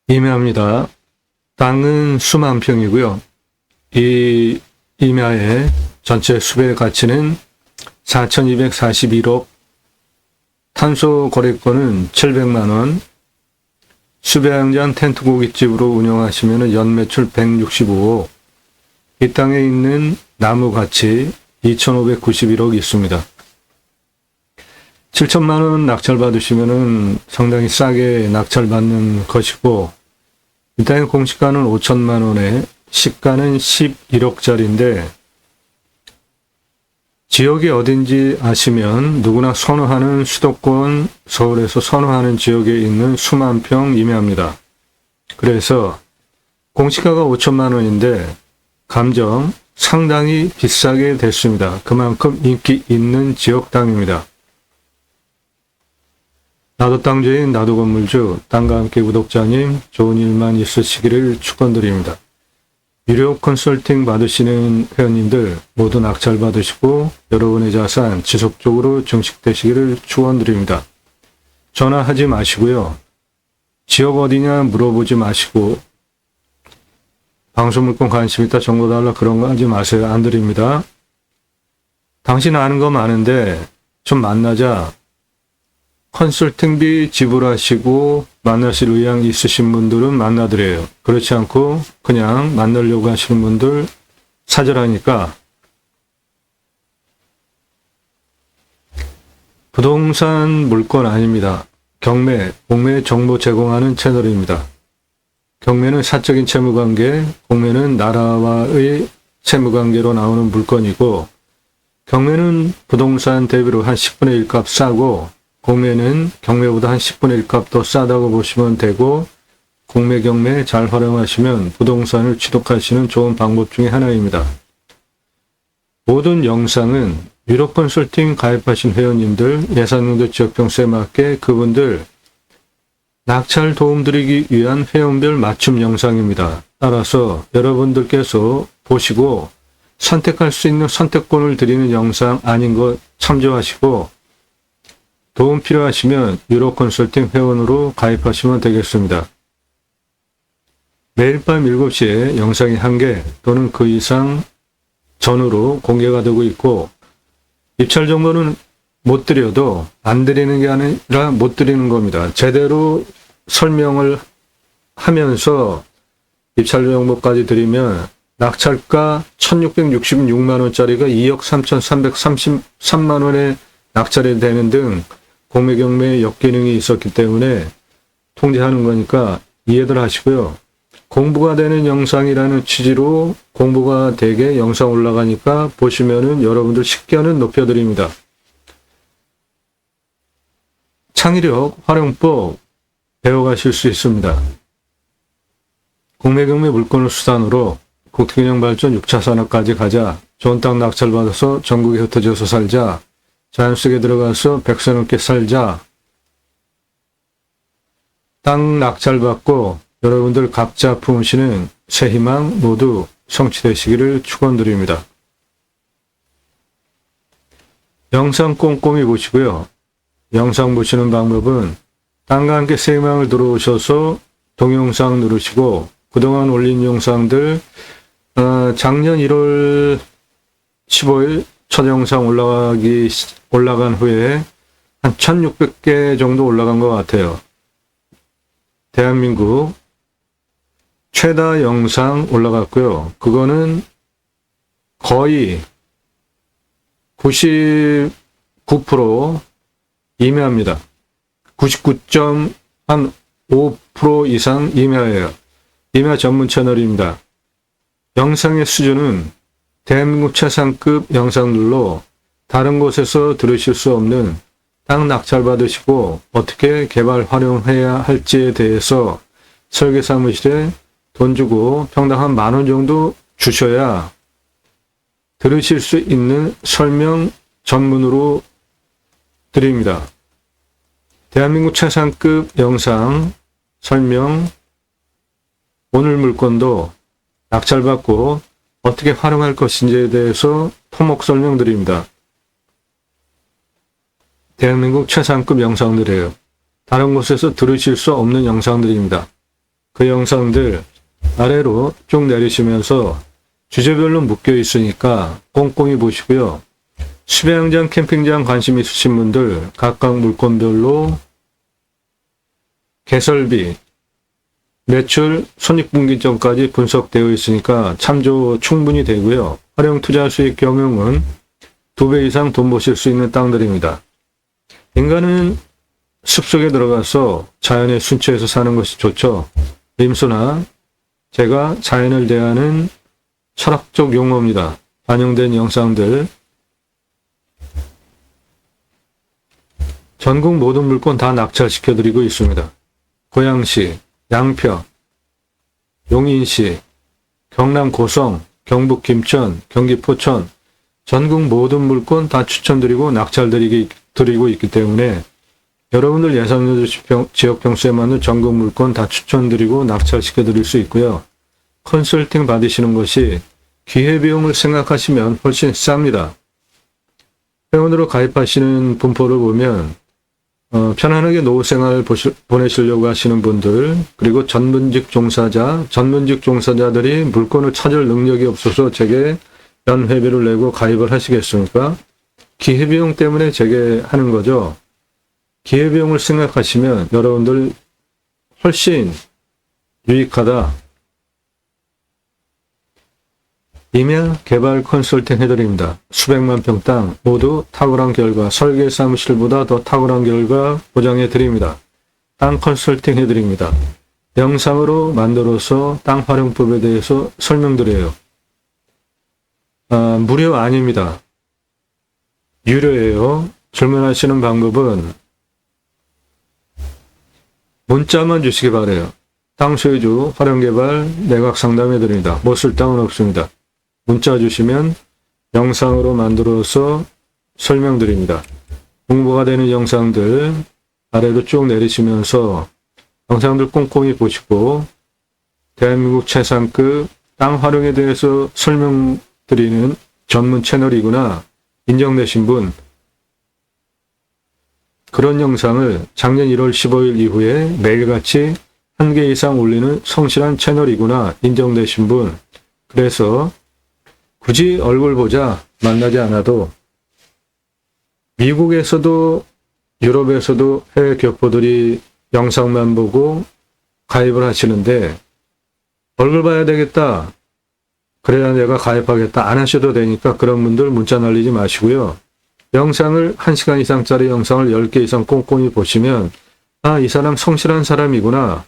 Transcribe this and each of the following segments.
임야입니다. 땅은 수만 평이고요. 이 임야의 전체 수배 가치는 4,241억, 탄소 거래권은 700만 원, 수배양장 텐트 고깃집으로 운영하시면 연매출 165억, 이 땅에 있는 나무 가치 2,591억 있습니다. 7천만 원 낙찰 받으시면 상당히 싸게 낙찰 받는 것이고, 이 땅의 공시가는 5천만 원에 시가는 11억짜리인데, 지역이 어딘지 아시면 누구나 선호하는 수도권, 서울에서 선호하는 지역에 있는 수만 평 임야입니다. 그래서 공시가가 5천만 원인데 감정 상당히 비싸게 됐습니다. 그만큼 인기 있는 지역 땅입니다. 나도 땅주인 나도 건물주, 땅과 함께 구독자님 좋은 일만 있으시기를 축원드립니다. 유료 컨설팅 받으시는 회원님들 모두 낙찰 받으시고 여러분의 자산 지속적으로 증식되시기를 축원드립니다. 전화하지 마시고요. 지역 어디냐 물어보지 마시고 방송물건 관심 있다 정보 달라 그런 거 하지 마세요. 안 드립니다. 당신 아는 거 많은데 좀 만나자. 컨설팅비 지불하시고 만나실 의향 있으신 분들은 만나드려요. 그렇지 않고 그냥 만나려고 하시는 분들 사절하니까. 부동산 물건 아닙니다. 경매, 공매 정보 제공하는 채널입니다. 경매는 사적인 채무관계, 공매는 나라와의 채무관계로 나오는 물건이고, 경매는 부동산 대비로 한 10분의 1 값 싸고, 공매는 경매보다 한 10분의 1 값 더 싸다고 보시면 되고, 공매, 경매 잘 활용하시면 부동산을 취득하시는 좋은 방법 중에 하나입니다. 모든 영상은 유료 컨설팅 가입하신 회원님들, 예산용도 지역평수에 맞게 그분들 낙찰 도움드리기 위한 회원별 맞춤 영상입니다. 따라서 여러분들께서 보시고 선택할 수 있는 선택권을 드리는 영상 아닌 것 참조하시고 도움 필요하시면 유료 컨설팅 회원으로 가입하시면 되겠습니다. 매일 밤 7시에 영상이 1개 또는 그 이상 전후로 공개가 되고 있고 입찰 정보는 못 드려도 안 드리는 게 아니라 못 드리는 겁니다. 제대로 설명을 하면서 입찰 정보까지 드리면 낙찰가 1,666만 원짜리가 2억 3,333만 원에 낙찰이 되는 등 공매 경매에 역기능이 있었기 때문에 통제하는 거니까 이해들 하시고요. 공부가 되는 영상이라는 취지로 공부가 되게 영상 올라가니까 보시면은 여러분들 식견은 높여드립니다. 창의력, 활용법 배워가실 수 있습니다. 공매 경매 물건을 수단으로 국토균형 발전 6차 산업까지 가자. 좋은 땅 낙찰 받아서 전국에 흩어져서 살자. 자연 속에 들어가서 백세 넘게 살자. 땅 낙찰 받고 여러분들 각자 품으시는 새 희망 모두 성취되시기를 축원드립니다. 영상 꼼꼼히 보시고요. 영상 보시는 방법은 땅과 함께 새 희망을 들어오셔서 동영상 누르시고 그동안 올린 영상들 작년 1월 15일 첫 영상 올라간 후에 한 1600개 정도 올라간 것 같아요. 대한민국 최다 영상 올라갔고요. 그거는 거의 99% 임야입니다. 99.5% 이상 임야예요. 임야 전문 채널입니다. 영상의 수준은 대한민국 최상급 영상들로 다른 곳에서 들으실 수 없는 땅 낙찰 받으시고 어떻게 개발 활용해야 할지에 대해서 설계 사무실에 돈 주고 평당 한 10,000원 정도 주셔야 들으실 수 있는 설명 전문으로 드립니다. 대한민국 최상급 영상 설명 오늘 물건도 낙찰받고 어떻게 활용할 것인지에 대해서 토목 설명드립니다. 대한민국 최상급 영상들이에요. 다른 곳에서 들으실 수 없는 영상들입니다. 그 영상들 아래로 쭉 내리시면서 주제별로 묶여 있으니까 꼼꼼히 보시고요. 수영장, 캠핑장 관심 있으신 분들 각각 물건별로 개설비, 매출, 손익분기 전까지 분석되어 있으니까 참조 충분히 되고요. 활용 투자 수익 경영은 2배 이상 돈 버실 수 있는 땅들입니다. 인간은 숲속에 들어가서 자연의 순초에서 사는 것이 좋죠. 임수나 제가 자연을 대하는 철학적 용어입니다. 반영된 영상들 전국 모든 물건 다 낙찰시켜드리고 있습니다. 고양시, 양평, 용인시, 경남 고성, 경북 김천, 경기 포천 전국 모든 물건 다 추천드리고 낙찰드리고 있기 때문에 여러분들 예산여주 지역 평수에 맞는 전국 물건 다 추천드리고 낙찰시켜드릴 수 있고요. 컨설팅 받으시는 것이 기회비용을 생각하시면 훨씬 쌉니다. 회원으로 가입하시는 분포를 보면 편안하게 노후생활 보내시려고 하시는 분들, 그리고 전문직 종사자들이 물건을 찾을 능력이 없어서 제게 연회비를 내고 가입을 하시겠습니까? 기회비용 때문에 제게 하는 거죠. 기회비용을 생각하시면 여러분들 훨씬 유익하다. 임야 개발 컨설팅 해드립니다. 수백만 평 땅 모두 탁월한 결과, 설계 사무실보다 더 탁월한 결과 보장해 드립니다. 땅 컨설팅 해드립니다. 영상으로 만들어서 땅 활용법에 대해서 설명드려요. 무료 아닙니다. 유료예요. 질문하시는 방법은 문자만 주시기 바라요. 땅 소유주 활용개발 매각 상담해 드립니다. 못 쓸 땅은 없습니다. 문자 주시면 영상으로 만들어서 설명드립니다. 공부가 되는 영상들 아래로 쭉 내리시면서 영상들 꼼꼼히 보시고 대한민국 최상급 땅 활용에 대해서 설명드리는 전문 채널이구나 인정되신 분, 그런 영상을 작년 1월 15일 이후에 매일같이 1개 이상 올리는 성실한 채널이구나 인정되신 분, 그래서 굳이 얼굴 보자 만나지 않아도 미국에서도 유럽에서도 해외 교포들이 영상만 보고 가입을 하시는데 얼굴 봐야 되겠다, 그래야 내가 가입하겠다, 안 하셔도 되니까 그런 분들 문자 날리지 마시고요. 영상을 1시간 이상짜리 영상을 10개 이상 꼼꼼히 보시면 이 사람 성실한 사람이구나,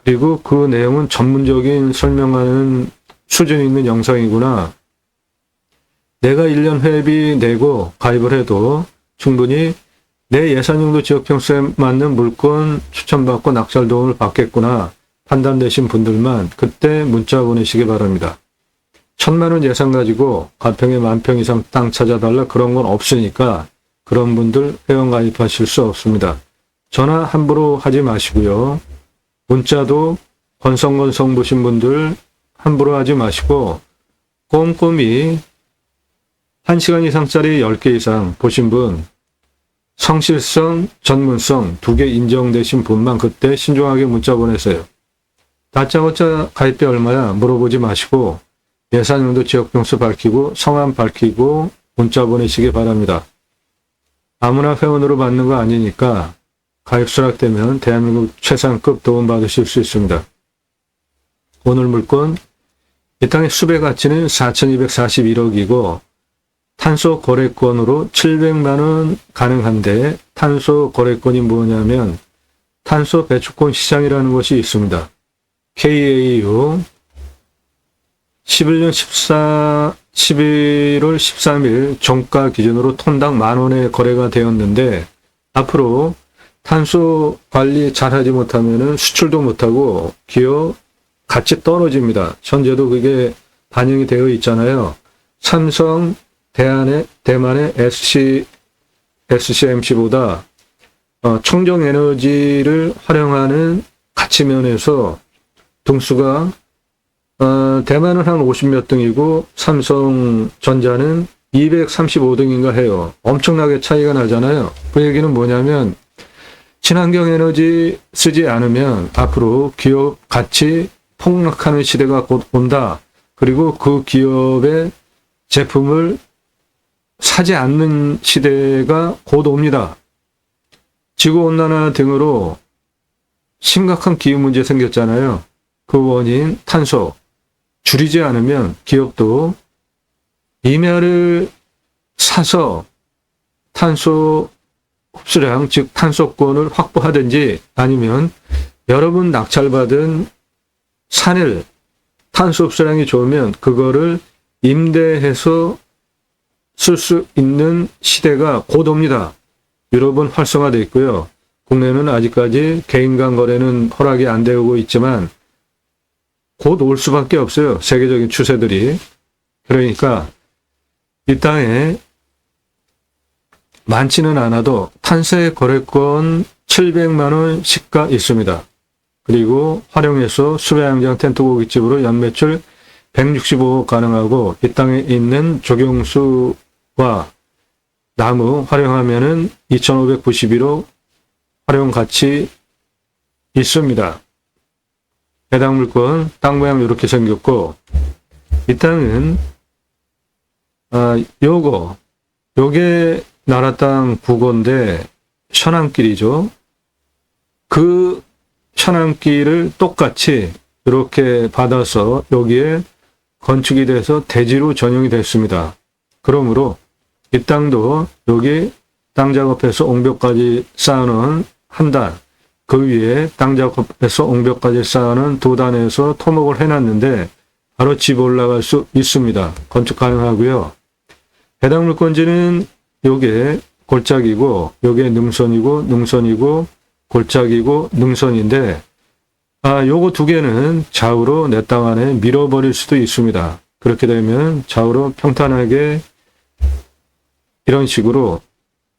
그리고 그 내용은 전문적인 설명하는 수준 있는 영상이구나, 내가 1년 회비 내고 가입을 해도 충분히 내 예산용도 지역평수에 맞는 물건 추천받고 낙찰 도움을 받겠구나 판단되신 분들만 그때 문자 보내시기 바랍니다. 1000만원 예산 가지고 가평에 10,000평 이상 땅 찾아달라 그런 건 없으니까 그런 분들 회원 가입하실 수 없습니다. 전화 함부로 하지 마시고요. 문자도 건성건성 보신 분들 함부로 하지 마시고 꼼꼼히 1시간 이상짜리 10개 이상 보신 분, 성실성, 전문성 2개 인정되신 분만 그때 신중하게 문자 보내세요. 다짜고짜 가입비 얼마야 물어보지 마시고 예산용도 지역평수 밝히고 성함 밝히고 문자 보내시기 바랍니다. 아무나 회원으로 받는 거 아니니까 가입 수락되면 대한민국 최상급 도움 받으실 수 있습니다. 오늘 물건, 이 땅의 수배 가치는 4,241억이고 탄소 거래권으로 700만원 가능한데, 탄소 거래권이 뭐냐면 탄소 배출권 시장이라는 것이 있습니다. KAU 11월 13일 종가 기준으로 톤당 10,000원에 거래가 되었는데, 앞으로 탄소 관리 잘하지 못하면 수출도 못하고 기업 가치 떨어집니다. 현재도 그게 반영이 되어 있잖아요. 삼성, 대만의 SCMC보다 청정에너지를 활용하는 가치면에서 등수가 대만은 한 50몇 등이고 삼성전자는 235등인가 해요. 엄청나게 차이가 나잖아요. 그 얘기는 뭐냐면 친환경 에너지 쓰지 않으면 앞으로 기업 가치 폭락하는 시대가 곧 온다. 그리고 그 기업의 제품을 사지 않는 시대가 곧 옵니다. 지구온난화 등으로 심각한 기후 문제 생겼잖아요. 그 원인 탄소 줄이지 않으면 기업도 임야를 사서 탄소 흡수량, 즉 탄소권을 확보하든지 아니면 여러분 낙찰받은 산을 탄소 흡수량이 좋으면 그거를 임대해서 쓸 수 있는 시대가 곧 옵니다. 유럽은 활성화되어 있고요. 국내는 아직까지 개인 간 거래는 허락이 안 되고 있지만 곧 올 수밖에 없어요. 세계적인 추세들이. 그러니까 이 땅에 많지는 않아도 탄세 거래권 700만 원 시가 있습니다. 그리고 활용해서 수배양장 텐트 고깃집으로 연매출 165억 가능하고 이 땅에 있는 조경수와 나무 활용하면은 2,591억 활용 가치 있습니다. 해당 물건 땅 모양 이렇게 생겼고 이 땅은 요게 나라 땅 국어인데 현안길이죠. 그 현안길을 똑같이 이렇게 받아서 여기에 건축이 돼서 대지로 전용이 됐습니다. 그러므로 이 땅도 여기 땅 작업해서 옹벽까지 쌓아놓은 한 단, 그 위에 땅 작업해서 옹벽까지 쌓아놓은 두 단에서 토목을 해놨는데 바로 집 올라갈 수 있습니다. 건축 가능하고요. 해당 물건지는 요게 골짜기고 요게 능선이고 골짜기고 능선인데 요거 두 개는 좌우로 내 땅 안에 밀어버릴 수도 있습니다. 그렇게 되면 좌우로 평탄하게 이런 식으로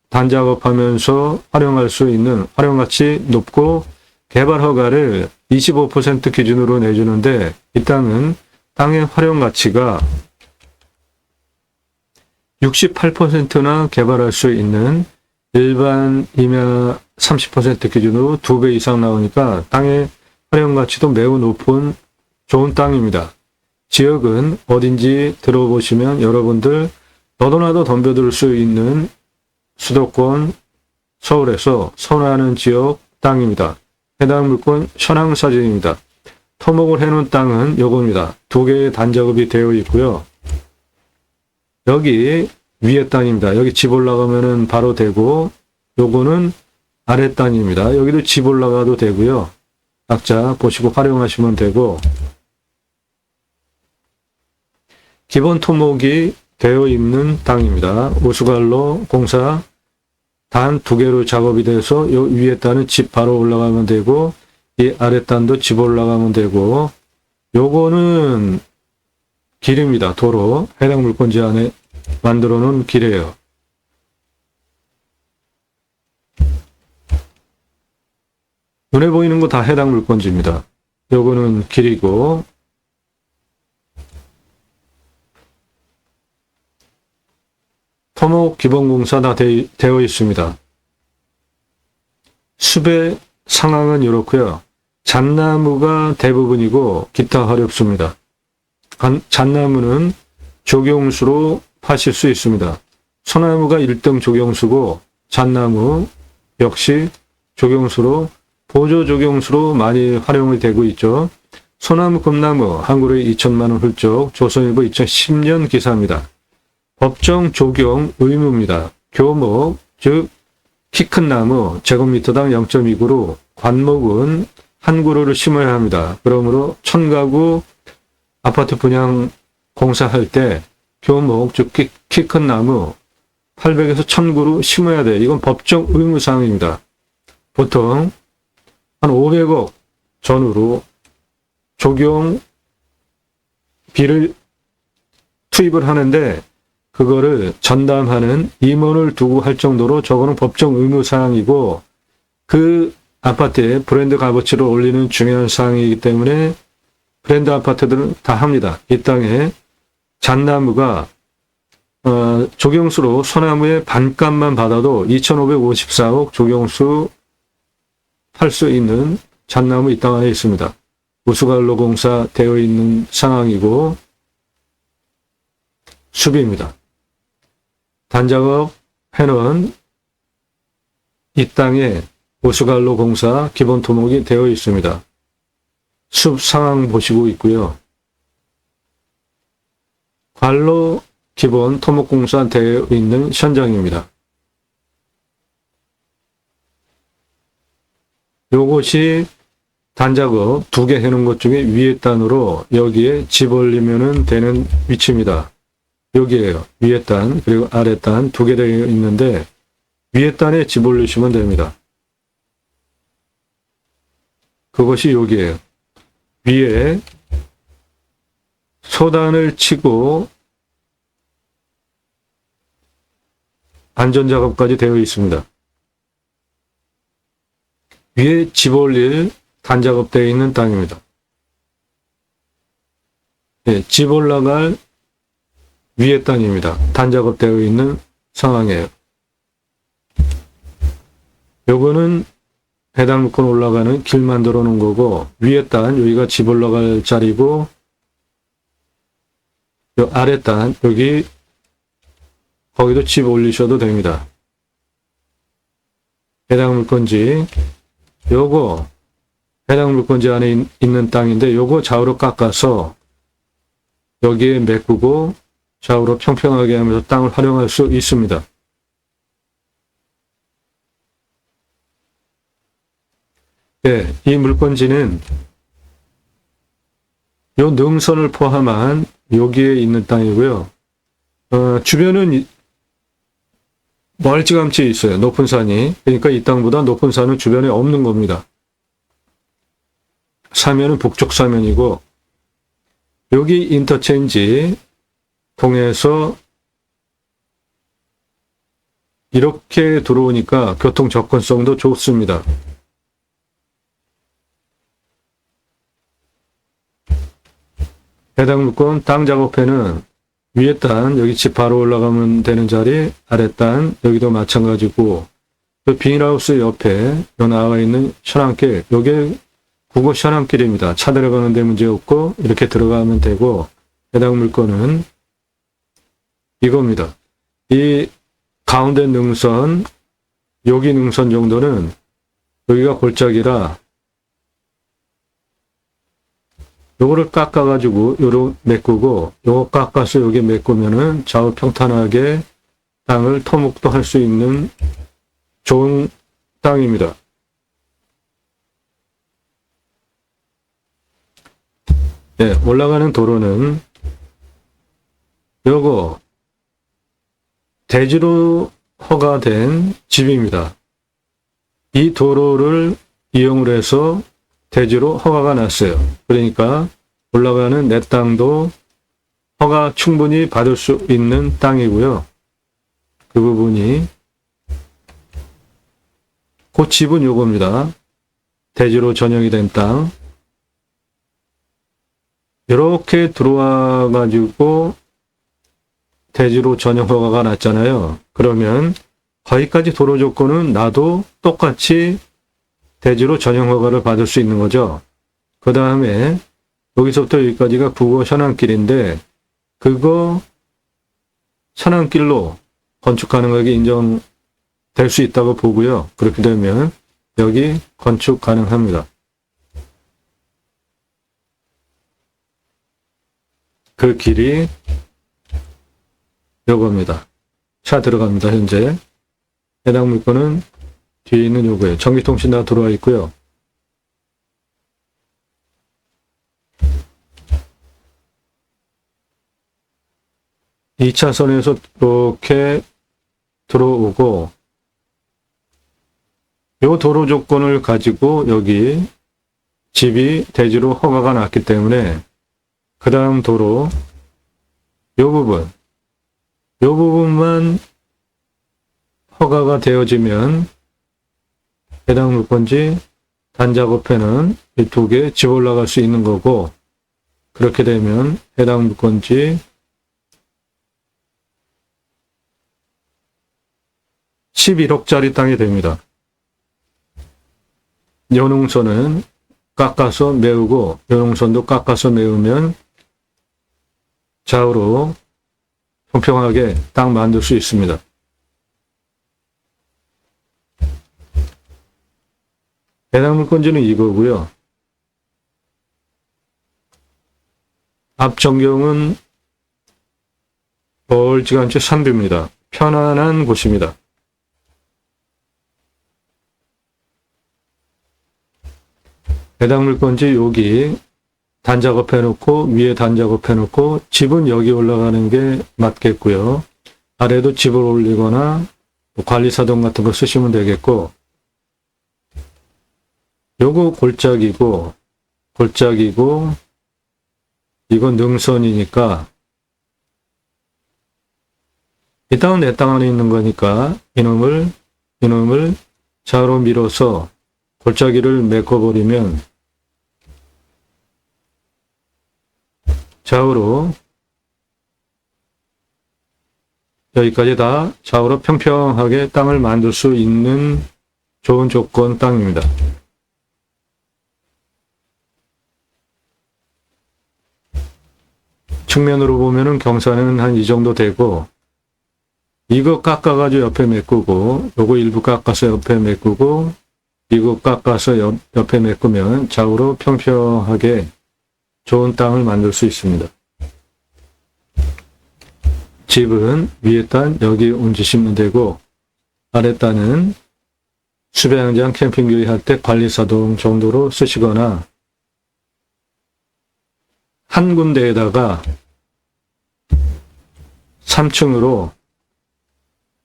단작업하면서 활용할 수 있는 활용가치 높고 개발 허가를 25% 기준으로 내주는데 이 땅은 땅의 활용가치가 68%나 개발할 수 있는 일반 임야 30% 기준으로 2배 이상 나오니까 땅의 활용가치도 매우 높은 좋은 땅입니다. 지역은 어딘지 들어보시면 여러분들 너도나도 덤벼들 수 있는 수도권 서울에서 선호하는 지역 땅입니다. 해당 물건 현황 사진입니다. 토목을 해놓은 땅은 요겁니다. 2개의 단작업이 되어 있고요. 여기 위에 땅입니다. 여기 집 올라가면은 바로 되고 요거는 아래 땅입니다. 여기도 집 올라가도 되고요. 각자 보시고 활용하시면 되고 기본 토목이 되어 있는 땅입니다. 우수갈로 공사 단 2개로 작업이 돼서 요 위에 단은 집 바로 올라가면 되고 이 아래 단도 집 올라가면 되고 요거는 길입니다. 도로 해당 물건지 안에 만들어 놓은 길이에요. 눈에 보이는 거 다 해당 물건지입니다. 요거는 길이고 토목 기본공사 다 되어 있습니다. 수배 상황은 이렇고요. 잣나무가 대부분이고 기타 어렵습니다. 잣나무는 조경수로 파실 수 있습니다. 소나무가 1등 조경수고 잣나무 역시 조경수로 보조 조경수로 많이 활용이 되고 있죠. 소나무 금나무 한 그루에 2천만 원 훌쩍 조선일보 2010년 기사입니다. 법정 조경 의무입니다. 교목 즉 키 큰 나무 제곱미터당 0.2그루 관목은 한 그루를 심어야 합니다. 그러므로 1000가구 아파트 분양 공사할 때 교목 즉 키 큰 나무 800에서 1000그루 심어야 돼. 이건 법정 의무사항입니다. 보통 한 500억 전후로 조경비를 투입을 하는데 그거를 전담하는 임원을 두고 할 정도로 저거는 법정 의무사항이고 그 아파트에 브랜드 값어치를 올리는 중요한 사항이기 때문에 브랜드 아파트들은 다 합니다. 이 땅에 잣나무가 조경수로 소나무의 반값만 받아도 2,554억 조경수 팔 수 있는 잣나무 이 땅 안에 있습니다. 우수관로 공사 되어 있는 상황이고 숲입니다. 단작업 해는 이 땅에 우수관로 공사 기본 토목이 되어 있습니다. 숲 상황 보시고 있고요. 관로 기본 토목공사 되어 있는 현장입니다. 요것이 단작업 2개 해놓은 것 중에 위에 단으로 여기에 집 올리면 되는 위치입니다. 여기에요. 위에 단 그리고 아래 단 2개 되어 있는데 위에 단에 집 올리시면 됩니다. 그것이 여기에요. 위에 소단을 치고 안전작업까지 되어 있습니다. 위에 집 올릴 단작업 되어 있는 땅입니다. 네, 집 올라갈 위에 땅입니다. 단작업 되어 있는 상황이에요. 요거는 해당 물건 올라가는 길 만들어 놓은 거고 위에 땅 여기가 집 올라갈 자리고 요 아래 땅 여기 거기도 집 올리셔도 됩니다. 해당 물건지 요거 해당 물건지 안에 있는 땅인데 요거 좌우로 깎아서 여기에 메꾸고 좌우로 평평하게 하면서 땅을 활용할 수 있습니다. 네, 이 물건지는 요 능선을 포함한 여기에 있는 땅이고요. 주변은 멀찌감치 있어요. 높은 산이. 그러니까 이 땅보다 높은 산은 주변에 없는 겁니다. 사면은 북쪽 사면이고 여기 인터체인지 통해서 이렇게 들어오니까 교통 접근성도 좋습니다. 해당 물건 땅 작업에는 위에 단 여기 집 바로 올라가면 되는 자리 아래 단 여기도 마찬가지고 그 비닐하우스 옆에 요 나와 있는 현안길 요게 국어 현안길입니다. 차 들어가는 데 문제 없고 이렇게 들어가면 되고 해당 물건은 이겁니다. 이 가운데 능선 여기 능선 정도는 여기가 골짜기라 요거를 깎아가지고 요로 메꾸고 요거 깎아서 여기 메꾸면은 좌우 평탄하게 땅을 토목도 할 수 있는 좋은 땅입니다. 네, 올라가는 도로는 요거 대지로 허가된 집입니다. 이 도로를 이용을 해서 대지로 허가가 났어요. 그러니까 올라가는 내 땅도 허가 충분히 받을 수 있는 땅이고요. 그 부분이 그 집은 요겁니다. 대지로 전용이 된 땅. 이렇게 들어와 가지고 대지로 전용 허가가 났잖아요. 그러면 거기까지 도로 조건은 나도 똑같이 대지로 전용 허가를 받을 수 있는 거죠. 그 다음에 여기서부터 여기까지가 국어 현안길인데 그거 현안길로 건축 가능하게 인정될 수 있다고 보고요. 그렇게 되면 여기 건축 가능합니다. 그 길이 요겁니다. 차 들어갑니다. 현재 해당 물건은 뒤에 있는 요거예요. 전기통신 다 들어와 있고요. 이 차선에서 이렇게 들어오고 요 도로 조건을 가지고 여기 집이 대지로 허가가 났기 때문에 그 다음 도로 요 부분만 허가가 되어지면 해당 물건지 단작업에는 이 2개 집 올라갈 수 있는 거고 그렇게 되면 해당 물건지 11억짜리 땅이 됩니다. 요 능선은 깎아서 메우고 요 능선도 깎아서 메우면 좌우로 평평하게 딱 만들 수 있습니다. 해당 물건지는 이거고요. 앞 전경은 멀찌감치 산뷰입니다. 편안한 곳입니다. 해당 물건지 여기 단작업 해놓고 위에 단작업 해놓고 집은 여기 올라가는 게 맞겠고요. 아래도 집을 올리거나 관리사동 같은 거 쓰시면 되겠고, 요거 골짜기고 이건 능선이니까 이 땅은 내 땅 안에 있는 거니까 이놈을 좌우로 밀어서 골짜기를 메꿔버리면 좌우로 여기까지 다 좌우로 평평하게 땅을 만들 수 있는 좋은 조건 땅입니다. 측면으로 보면은 경사는 한 이 정도 되고, 이거 깎아가지고 옆에 메꾸고, 요거 일부 깎아서 옆에 메꾸고, 이거 깎아서 옆에 메꾸면 좌우로 평평하게 좋은 땅을 만들 수 있습니다. 집은 위에 땅 여기 얹으시면 되고, 아래 땅은 수배양장 캠핑교회 할 때 관리사동 정도로 쓰시거나, 한 군데에다가 3층으로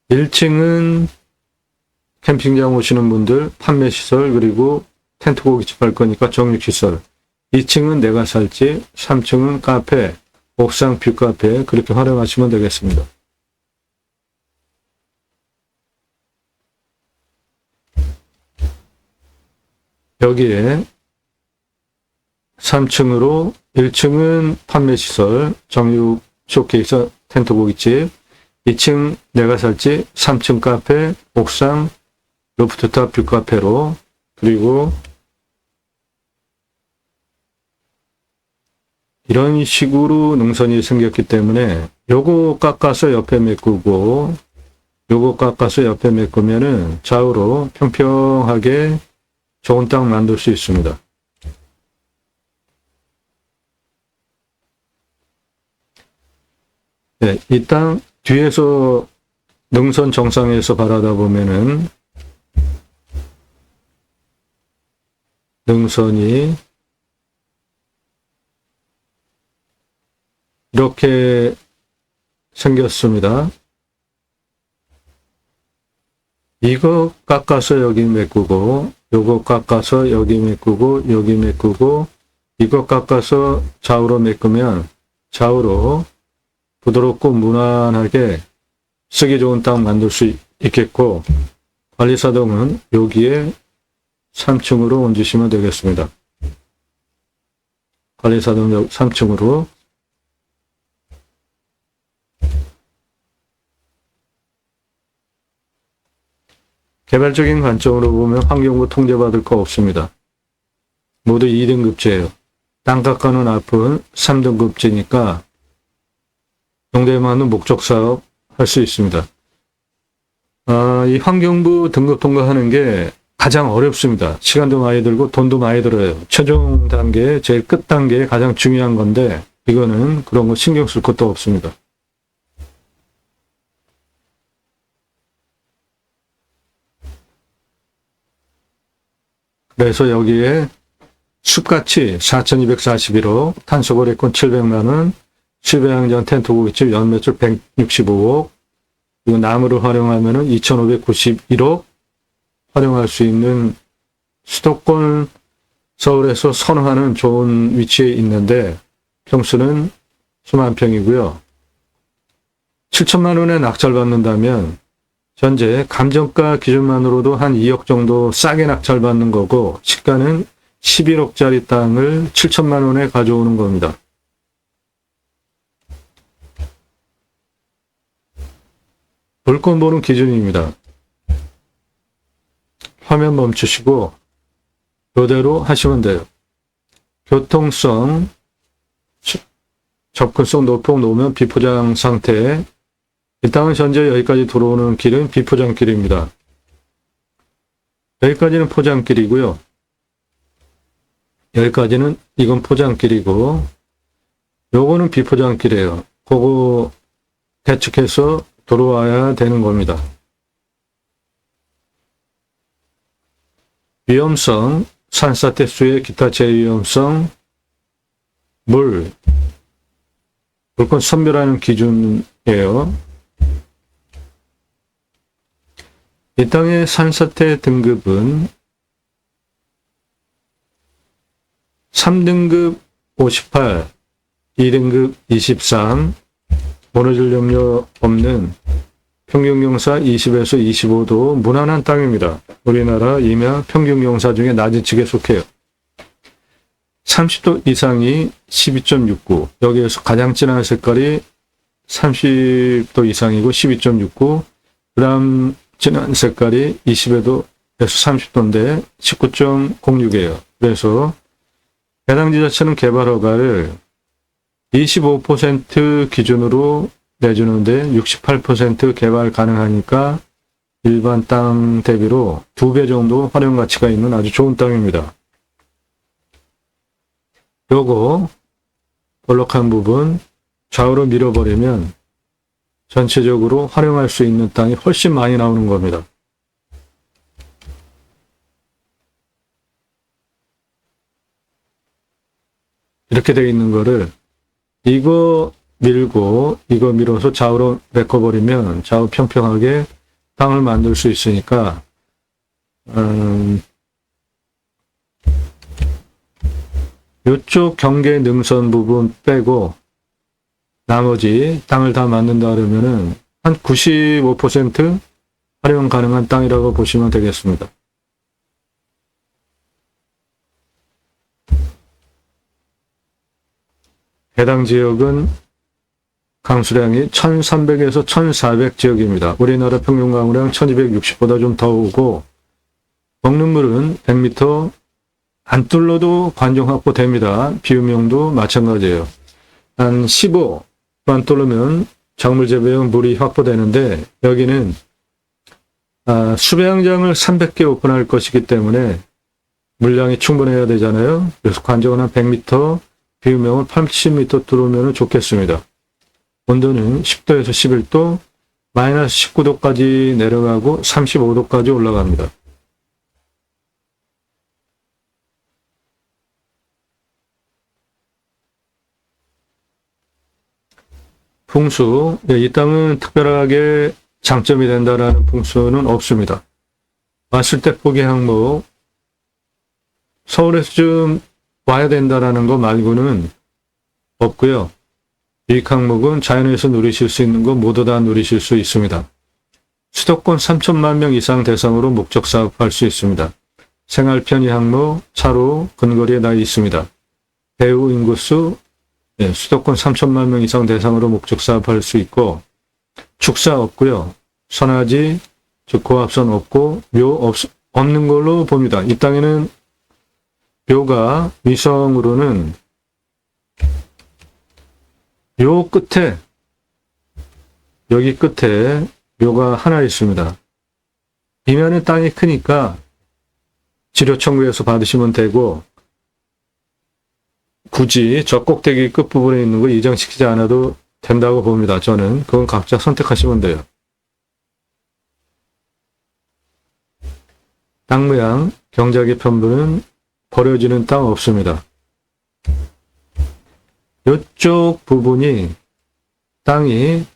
1층은 캠핑장 오시는 분들 판매시설 그리고 텐트 고깃집 할 거니까 정육시설, 2층은 내가 살지, 3층은 카페, 옥상 뷰카페 그렇게 활용하시면 되겠습니다. 여기에 3층으로 1층은 판매시설, 정육 쇼케이스, 텐트 고깃집, 2층 내가 살지, 3층 카페, 옥상, 로프트탑 뷰카페로, 그리고 이런 식으로 능선이 생겼기 때문에 요거 깎아서 옆에 메꾸고 요거 깎아서 옆에 메꾸면은 좌우로 평평하게 좋은 땅 만들 수 있습니다. 네, 이 땅 뒤에서 능선 정상에서 바라다 보면은 능선이 이렇게 생겼습니다. 이거 깎아서 여기 메꾸고, 요거 깎아서 여기 메꾸고, 여기 메꾸고, 이거 깎아서 좌우로 메꾸면 좌우로 부드럽고 무난하게 쓰기 좋은 땅 만들 수 있겠고, 관리사동은 여기에 3층으로 얹으시면 되겠습니다. 관리사동 3층으로. 개발적인 관점으로 보면 환경부 통제받을 거 없습니다. 모두 2등급제예요. 땅 깎아놓은 앞은 3등급제니까 용도에 맞는 목적 사업 할 수 있습니다. 이 환경부 등급 통과하는 게 가장 어렵습니다. 시간도 많이 들고 돈도 많이 들어요. 최종 단계, 제일 끝 단계에 가장 중요한 건데 이거는 그런 거 신경 쓸 것도 없습니다. 그래서 여기에 숲가치 4,241억, 탄소거래권 700만원, 수배양장 텐트 고깃집 연매출 165억, 그리고 나무를 활용하면은 2,591억 활용할 수 있는 수도권 서울에서 선호하는 좋은 위치에 있는데 평수는 수만 평이고요. 7천만 원에 낙찰받는다면 현재 감정가 기준만으로도 한 2억 정도 싸게 낙찰받는 거고, 시가는 11억짜리 땅을 7천만 원에 가져오는 겁니다. 물건 보는 기준입니다. 화면 멈추시고 이대로 하시면 돼요. 교통성, 접근성 높고 놓으면 비포장 상태. 이 땅은 현재 여기까지 들어오는 길은 비포장길입니다. 여기까지는 포장길이고요. 여기까지는 이건 포장길이고 요거는 비포장길이에요. 그거 개측해서 들어와야 되는 겁니다. 위험성, 산사태 수해 기타 제위험성, 물건 선별하는 기준이에요. 이 땅의 산사태 등급은 3등급 58, 2등급 23, 무너질 염려 없는 평균경사 20에서 25도 무난한 땅입니다. 우리나라 임야 평균경사 중에 낮은 측에 속해요. 30도 이상이 12.69, 여기에서 가장 진한 색깔이 30도 이상이고 12.69, 그 다음 진한 색깔이 20에서 30도인데 19.06이에요. 그래서 해당 지자체는 개발 허가를 25% 기준으로 내주는데 68% 개발 가능하니까 일반 땅 대비로 2배 정도 활용 가치가 있는 아주 좋은 땅입니다. 요거 볼록한 부분 좌우로 밀어버리면 전체적으로 활용할 수 있는 땅이 훨씬 많이 나오는 겁니다. 이렇게 되어 있는 거를 이거 밀고 이거 밀어서 좌우로 메꿔버리면 좌우 평평하게 땅을 만들 수 있으니까 이쪽 경계 능선 부분 빼고 나머지 땅을 다 만든다 그러면은 한 95% 활용 가능한 땅이라고 보시면 되겠습니다. 해당 지역은 강수량이 1300에서 1400 지역입니다. 우리나라 평균 강우량 1260보다 좀 더 오고 먹는 물은 100m 안 뚫러도 관정 확보됩니다. 비움용도 마찬가지예요. 한 15만 뚫으면 작물 재배용 물이 확보되는데 여기는 수배양장을 300개 오픈할 것이기 때문에 물량이 충분해야 되잖아요. 그래서 관정은 한 100m, 비움용은 80m 뚫으면 좋겠습니다. 온도는 10도에서 11도, 마이너스 19도까지 내려가고 35도까지 올라갑니다. 풍수, 이 땅은 특별하게 장점이 된다라는 풍수는 없습니다. 왔을 때 포기 항목, 서울에서 좀 와야 된다라는 거 말고는 없고요. 유익 항목은 자연에서 누리실 수 있는 거 모두 다 누리실 수 있습니다. 수도권 3천만 명 이상 대상으로 목적 사업할 수 있습니다. 생활 편의 항목, 차로 근거리에 나 있습니다. 배후 인구수, 수도권 3천만 명 이상 대상으로 목적 사업할 수 있고 축사 없고요. 선화지, 즉 고압선 없고 묘 없는 걸로 봅니다. 이 땅에는 묘가 위성으로는 요 끝에 여기 끝에 묘가 하나 있습니다. 이면에 땅이 크니까 지료 청구해서 받으시면 되고 굳이 저 꼭대기 끝부분에 있는 거 이장시키지 않아도 된다고 봅니다. 저는 그건 각자 선택하시면 돼요. 땅 모양 경작의 편부는 버려지는 땅 없습니다. 이쪽 부분이 땅이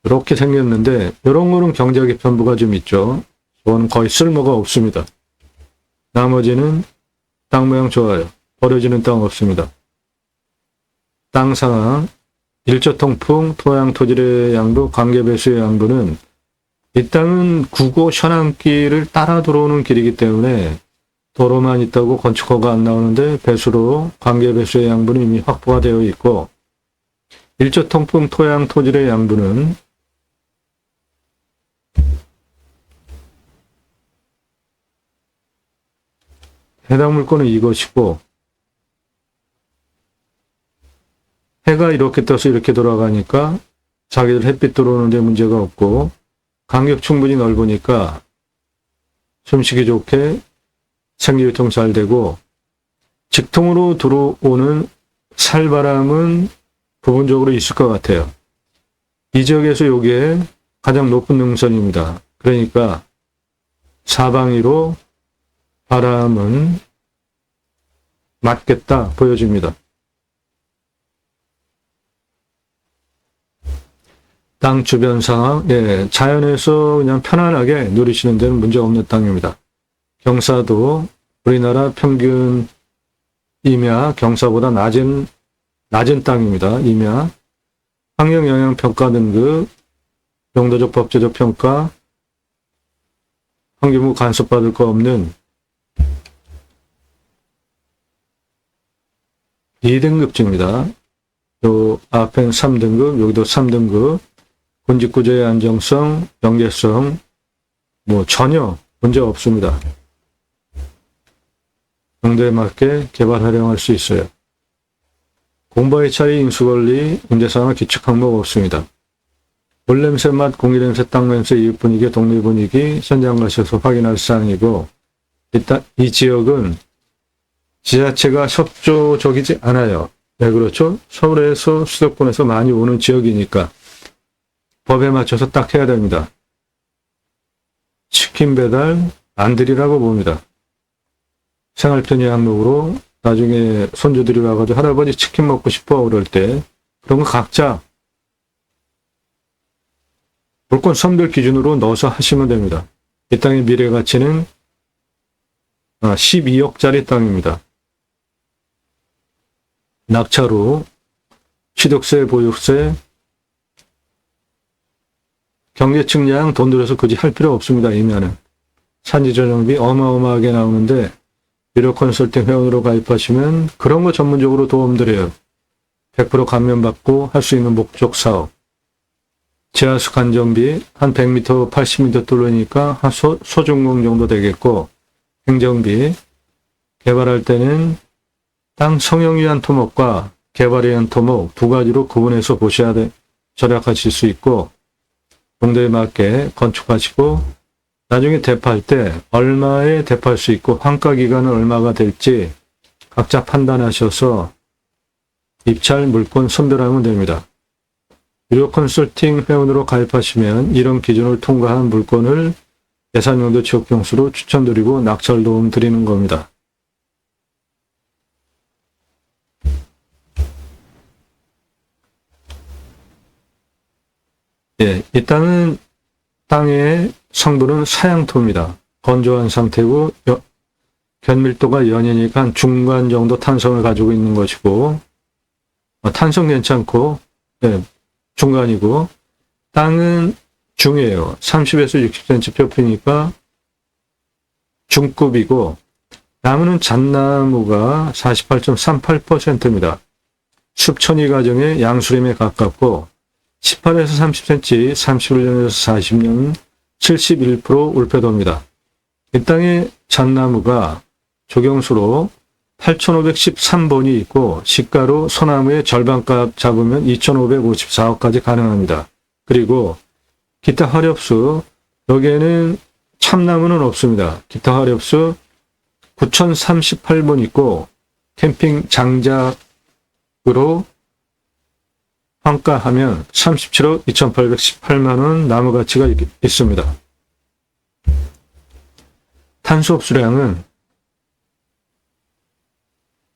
이렇게 생겼는데 이런 거는 경작의 편부가 좀 있죠. 저건 거의 쓸모가 없습니다. 나머지는 땅 모양 좋아요. 버려지는 땅 없습니다. 땅 상황, 일조통풍, 토양 토질의 양도, 관계배수의 양도는 이 땅은 구고 현안길을 따라 들어오는 길이기 때문에 도로만 있다고 건축허가 안 나오는데 배수로 관계배수의 양분은 이미 확보가 되어 있고 일조통풍, 토양 토질의 양분은 해당 물건은 이것이고, 해가 이렇게 떠서 이렇게 돌아가니까 자기들 햇빛 들어오는데 문제가 없고, 간격 충분히 넓으니까 숨쉬기 좋게 생기유통 잘 되고, 직통으로 들어오는 살바람은 부분적으로 있을 것 같아요. 이 지역에서 이게 가장 높은 능선입니다. 그러니까 사방위로 바람은 맞겠다 보여집니다. 땅 주변 상황, 자연에서 그냥 편안하게 누리시는 데는 문제 없는 땅입니다. 경사도 우리나라 평균 임야, 경사보다 낮은 땅입니다. 임야, 환경영향평가 등급, 용도적 법제적 평가, 환경부 간섭받을 거 없는 2등급지입니다. 요 앞엔 3등급, 여기도 3등급, 군직구조의 안정성, 연계성, 전혀 문제 없습니다. 용도에 맞게 개발 활용할 수 있어요. 공바위 차이 인수관리, 문제사항 규칙 항목 없습니다. 물냄새 맛, 공기냄새, 땅냄새, 이웃 분위기, 동네 분위기, 현장 가셔서 확인할 사항이고, 일단 이 지역은 지자체가 협조적이지 않아요. 네, 그렇죠? 서울에서 수도권에서 많이 오는 지역이니까 법에 맞춰서 딱 해야 됩니다. 치킨 배달 안 드리라고 봅니다. 생활편의 항목으로 나중에 손주들이 와가지고 할아버지 치킨 먹고 싶어 그럴 때 그런 거 각자 물건 선별 기준으로 넣어서 하시면 됩니다. 이 땅의 미래 가치는 12억짜리 땅입니다. 낙찰후 취득세, 보유세, 경계측량 돈 들여서 굳이 할 필요 없습니다. 이면은 산지조정비 어마어마하게 나오는데 유료 컨설팅 회원으로 가입하시면 그런 거 전문적으로 도움드려요. 100% 감면받고 할 수 있는 목적 사업. 지하수 간정비 한 100m, 80m 뚫으니까 한 소중공 정도 되겠고, 행정비 개발할 때는 땅 성형 위한 토목과 개발에 의한 토목 두 가지로 구분해서 보셔야 절약하실 수 있고, 용도에 맞게 건축하시고 나중에 대파할 때 얼마에 대파할 수 있고 환가 기간은 얼마가 될지 각자 판단하셔서 입찰 물건 선별하면 됩니다. 유료 컨설팅 회원으로 가입하시면 이런 기준을 통과한 물건을 예산용도 지역병수로 추천드리고 낙찰 도움 드리는 겁니다. 이 땅의 성분은 사양토입니다. 건조한 상태고 견밀도가 연이니까 한 중간 정도 탄성을 가지고 있는 것이고, 탄성 괜찮고 중간이고, 땅은 중이에요. 30에서 60cm 표피니까 중급이고, 나무는 잣나무가 48.38%입니다. 숲천이 가정의 양수림에 가깝고 18에서 30cm, 31년에서 40년 71% 울패도입니다. 이 땅의 잣나무가 조경수로 8,513번이 있고 시가로 소나무의 절반값 잡으면 2,554억까지 가능합니다. 그리고 기타 화렵수, 여기에는 참나무는 없습니다. 기타 화렵수 9,038번 있고 캠핑 장작으로 평가하면 37억 2,818만원 나무 가치가 있습니다. 탄소 흡수량은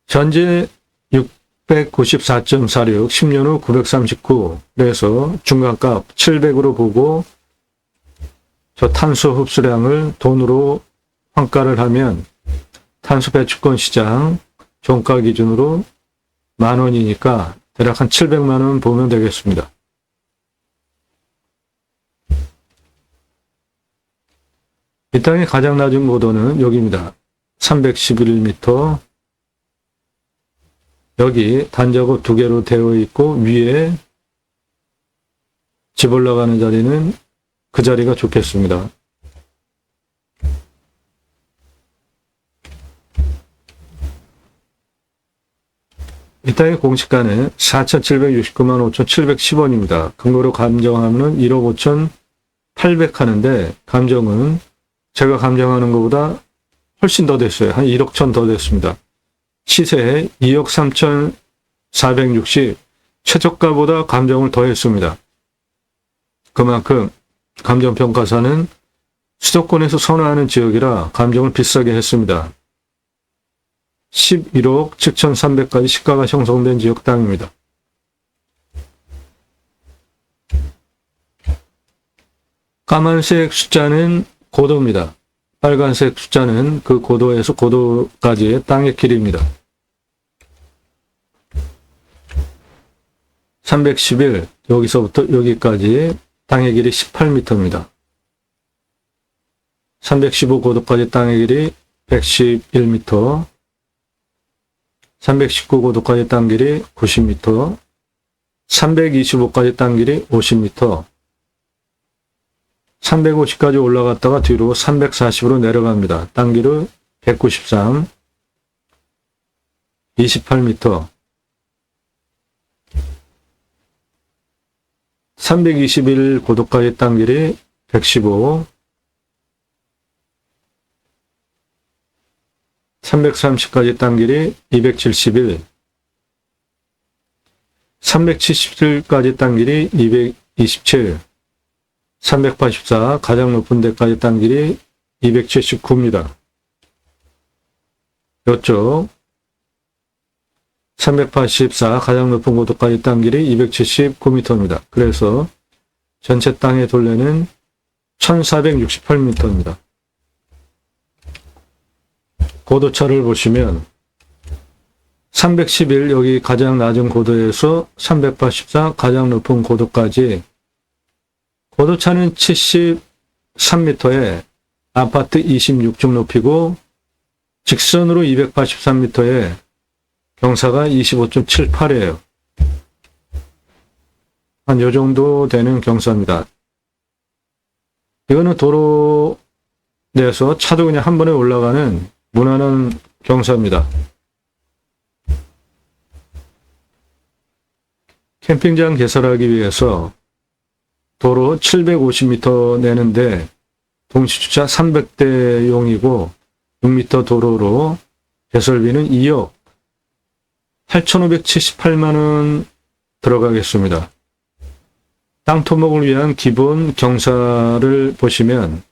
현재 694.46, 10년 후 939, 그래서 중간값 700으로 보고 저 탄소 흡수량을 돈으로 평가를 하면 탄소 배출권 시장 종가 기준으로 10,000원이니까 대략 한 700만 원 보면 되겠습니다. 이 땅의 가장 낮은 고도는 여기입니다. 311m. 여기 단작업 2개로 되어 있고 위에 집 올라가는 자리는 그 자리가 좋겠습니다. 이 땅의 공시가는 4,769만 5,710원입니다. 근거로 감정하면 1억 5,800 하는데, 감정은 제가 감정하는 것보다 훨씬 더 됐어요. 한 1억 천 더 됐습니다. 시세 2억 3,460, 최저가보다 감정을 더 했습니다. 그만큼 감정평가사는 수도권에서 선호하는 지역이라 감정을 비싸게 했습니다. 11억 7,300까지 시가가 형성된 지역 땅입니다. 까만색 숫자는 고도입니다. 빨간색 숫자는 그 고도에서 고도까지의 땅의 길이입니다. 311, 여기서부터 여기까지 땅의 길이 18m입니다. 315 고도까지 땅의 길이 111m, 319 고도까지 땅 길이 90m, 325까지 땅 길이 50m, 350까지 올라갔다가 뒤로 340으로 내려갑니다. 땅 길이 193, 28m, 321 고도까지 땅 길이 115, 330까지 땅 길이 271, 377까지 땅 길이 227, 384 가장 높은 데까지 땅 길이 279입니다. 이쪽 384 가장 높은 고도까지 땅 길이 279m입니다. 그래서 전체 땅의 둘레는 1468m입니다. 고도차를 보시면 311 여기 가장 낮은 고도에서 384 가장 높은 고도까지 고도차는 73m에 아파트 26층 높이고 직선으로 283m에 경사가 25.78이에요. 한 요 정도 되는 경사입니다. 이거는 도로 내에서 차도 그냥 한 번에 올라가는 무난한 경사입니다. 캠핑장 개설하기 위해서 도로 750m 내는데 동시주차 300대용이고 6m 도로로 개설비는 2억 8,578만원 들어가겠습니다. 땅 토목을 위한 기본 경사를 보시면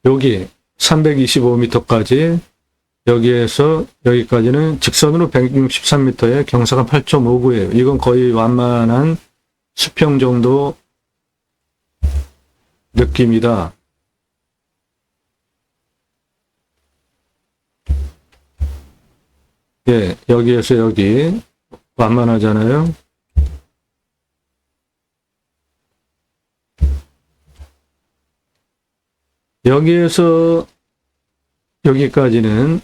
여기 325m까지 여기에서 여기까지는 직선으로 163m에 경사가 8.59예요. 이건 거의 완만한 수평 정도 느낌이다. 예, 여기에서 여기 완만하잖아요. 여기에서 여기까지는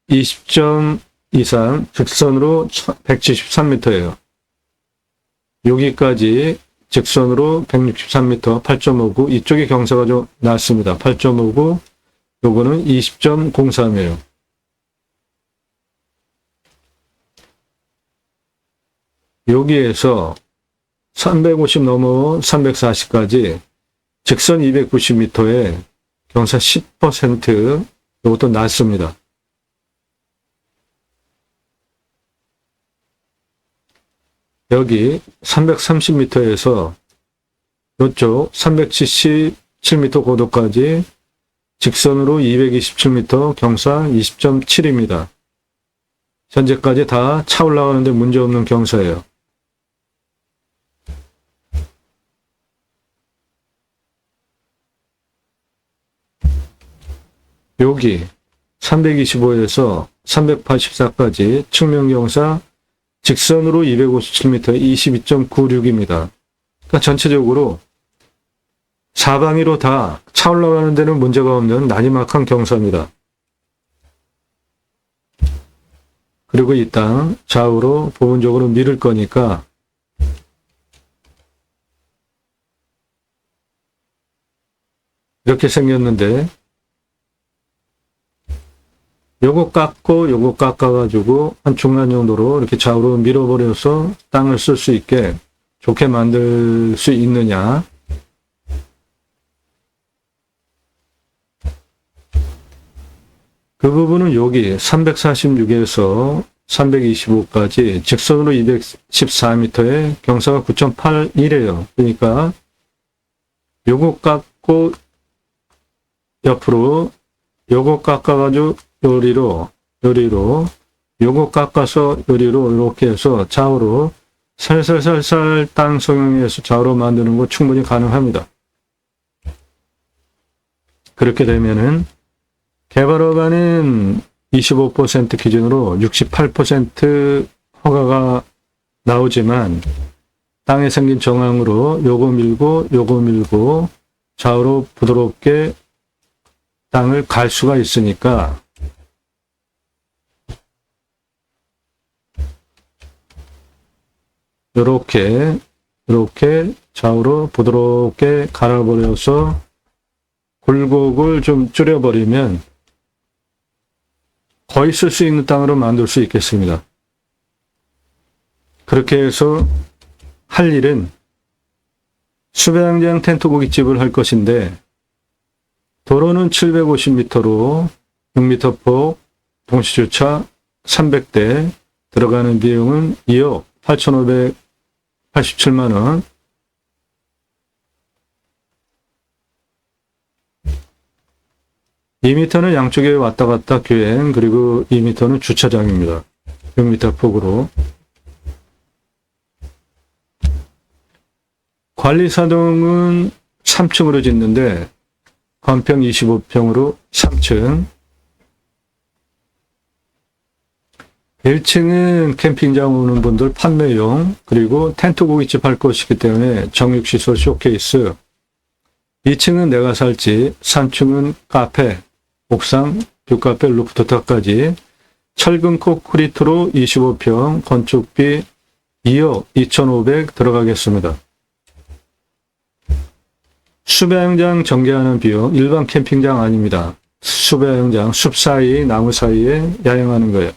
20점 이상 직선으로 173m예요. 여기까지 직선으로 163m 8.59 이쪽에 경사가 좀 낮습니다. 8.59 요거는 20.03이에요. 여기에서 350 넘어 340까지 직선 290m에 경사 10% 이것도 낮습니다. 여기 330m에서 이쪽 377m 고도까지 직선으로 227m 경사 20.7입니다. 현재까지 다 차 올라가는데 문제없는 경사예요. 여기 325에서 384까지 측면경사 직선으로 257m에 22.96입니다. 그러니까 전체적으로 사방위로 다 차 올라가는 데는 문제가 없는 나지막한 경사입니다. 그리고 이 땅 좌우로 부분적으로 밀을 거니까 이렇게 생겼는데 요거 깎고 요거 깎아가지고 한 중간 정도로 이렇게 좌우로 밀어버려서 땅을 쓸 수 있게 좋게 만들 수 있느냐. 그 부분은 여기 346에서 325까지 직선으로 214m에 경사가 9.81이에요. 그러니까 요거 깎고 옆으로 요거 깎아가지고 요리로 요거 깎아서 요리로 이렇게 해서 좌우로 살살살살 땅 성형해서 좌우로 만드는 거 충분히 가능합니다. 그렇게 되면은 개발업안은 25% 기준으로 68% 허가가 나오지만 땅에 생긴 정황으로 요거 밀고 좌우로 부드럽게 땅을 갈 수가 있으니까 이렇게 좌우로 부드럽게 갈아버려서 굴곡을 좀 줄여버리면 거의 쓸 수 있는 땅으로 만들 수 있겠습니다. 그렇게 해서 할 일은 수배양장 텐트 고깃집을 할 것인데 도로는 750m로 6m 폭 동시주차 300대 들어가는 비용은 2억 8,587만 원. (2m는) 양쪽에 왔다 갔다 교행, 그리고 2m는 주차장입니다. 6m 폭으로. 관리사동은 3층으로 짓는데 건평 25평으로 3층. 1층은 캠핑장 오는 분들 판매용, 그리고 텐트 고깃집 할 것이기 때문에 정육시설 쇼케이스. 2층은 내가 살지, 3층은 카페, 옥상, 뷰카페, 루프토탑까지. 철근 콘크리트로 25평, 건축비 2억 2,500 들어가겠습니다. 수배양장 전개하는 비용, 일반 캠핑장 아닙니다. 수배양장, 숲 사이, 나무 사이에 야영하는 거예요.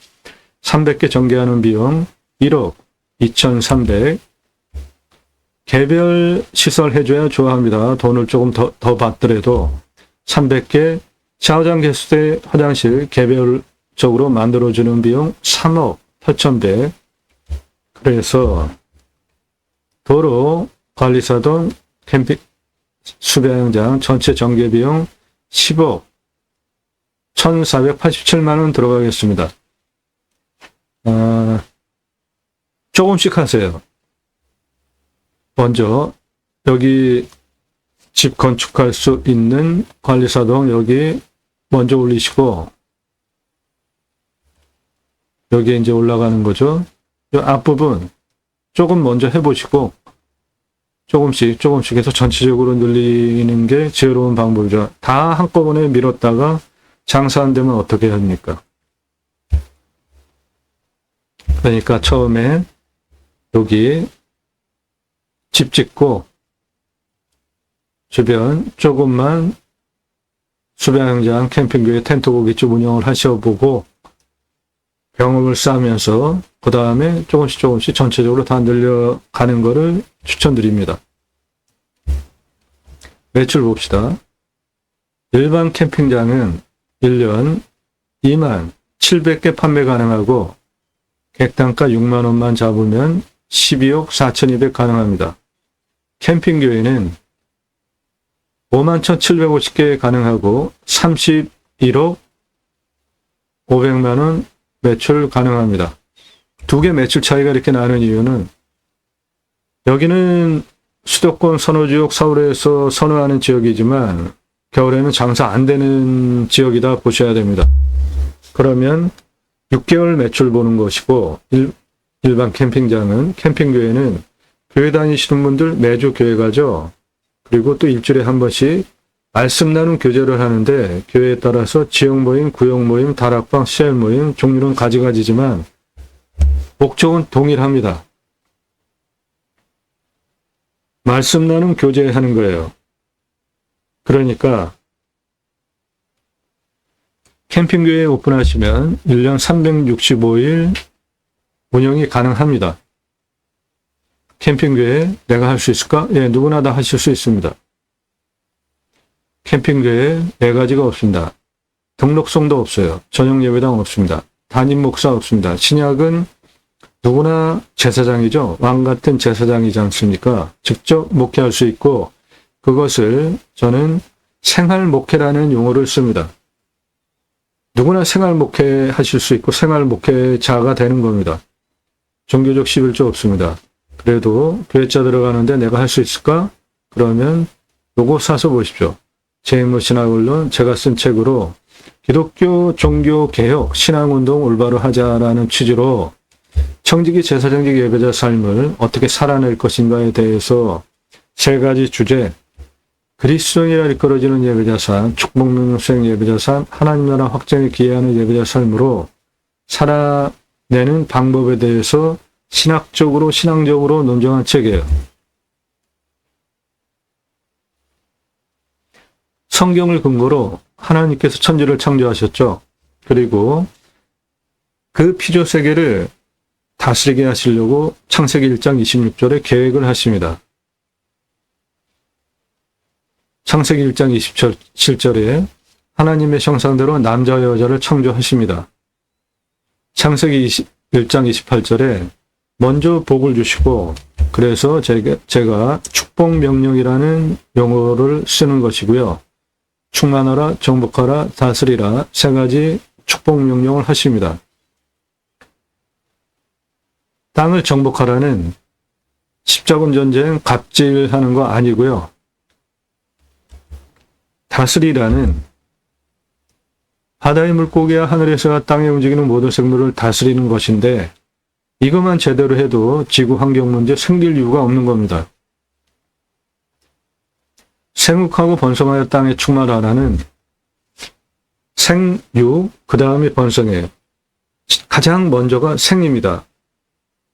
300개 전개하는 비용 1억 2,300. 개별 시설 해줘야 좋아합니다. 돈을 조금 더 받더라도 300개. 샤워장, 개수대, 화장실 개별적으로 만들어주는 비용 3억 8,100. 그래서 도로, 관리사동, 캠핑, 수배양장 전체 전개 비용 10억 1,487만 원 들어가겠습니다. 조금씩 하세요. 먼저 여기 집 건축할 수 있는 관리사동 여기 먼저 올리시고, 여기에 이제 올라가는 거죠. 이 앞부분 조금 먼저 해보시고 조금씩 해서 전체적으로 늘리는 게 지혜로운 방법이죠. 다 한꺼번에 밀었다가 장사 안 되면 어떻게 합니까? 그러니까 처음에 여기 집 짓고 주변 조금만 수배양장, 캠핑교회, 텐트 고깃집 운영을 하셔보고 경험을 쌓으면서 그 다음에 조금씩 전체적으로 다 늘려가는 거를 추천드립니다. 매출 봅시다. 일반 캠핑장은 1년 2만 700개 판매 가능하고 객단가 6만 원만 잡으면 12억 4,200 가능합니다. 캠핑교회는 5만 1,750개 가능하고 31억 500만 원 매출 가능합니다. 두 개 매출 차이가 이렇게 나는 이유는 여기는 수도권 선호지역 서울에서 선호하는 지역이지만 겨울에는 장사 안 되는 지역이다 보셔야 됩니다. 그러면 6개월 매출 보는 것이고 일반 캠핑장은, 캠핑교회는 교회 다니시는 분들 매주 교회 가죠. 그리고 또 일주일에 한 번씩 말씀 나눔 교제를 하는데 교회에 따라서 지역 모임, 구역 모임, 다락방, CL 모임 종류는 가지가지지만 목적은 동일합니다. 말씀 나눔 교제하는 거예요. 그러니까 캠핑교회 오픈하시면 1년 365일 운영이 가능합니다. 캠핑교회 내가 할 수 있을까? 예, 누구나 다 하실 수 있습니다. 캠핑교회 네 가지가 없습니다. 등록성도 없어요. 전용 예배당 없습니다. 담임 목사 없습니다. 신약은 누구나 제사장이죠. 왕 같은 제사장이지 않습니까? 직접 목회할 수 있고 그것을 저는 생활 목회라는 용어를 씁니다. 누구나 생활 목회 하실 수 있고 생활 목회자가 되는 겁니다. 종교적 11조 없습니다. 그래도 교회자 들어가는데 내가 할 수 있을까? 그러면 요거 사서 보십시오. 제임모 신학원론 제가 쓴 책으로 기독교 종교개혁 신앙운동 올바로 하자라는 취지로 청지기 제사장직 예배자 삶을 어떻게 살아낼 것인가에 대해서 세 가지 주제, 그리스도인이라 이끌어지는 예배자 삶, 축복능력 수행 예배자 삶, 하나님 나라 확장에 기여하는 예배자 삶으로 살아내는 방법에 대해서 신학적으로 신앙적으로 논증한 책이에요. 성경을 근거로 하나님께서 천지를 창조하셨죠. 그리고 그 피조 세계를 다스리게 하시려고 창세기 1장 26절에 계획을 하십니다. 창세기 1장 27절에 하나님의 형상대로 남자와 여자를 창조하십니다. 창세기 1장 28절에 먼저 복을 주시고 그래서 제가 축복명령이라는 용어를 쓰는 것이고요. 충만하라, 정복하라, 다스리라 세 가지 축복명령을 하십니다. 땅을 정복하라는 십자군 전쟁 갑질하는 거 아니고요. 다스리라는 바다의 물고기와 하늘에서와 땅에 움직이는 모든 생물을 다스리는 것인데 이것만 제대로 해도 지구 환경 문제 생길 이유가 없는 겁니다. 생육하고 번성하여 땅에 충만하라는 생육, 그 다음에 번성해요. 가장 먼저가 생입니다.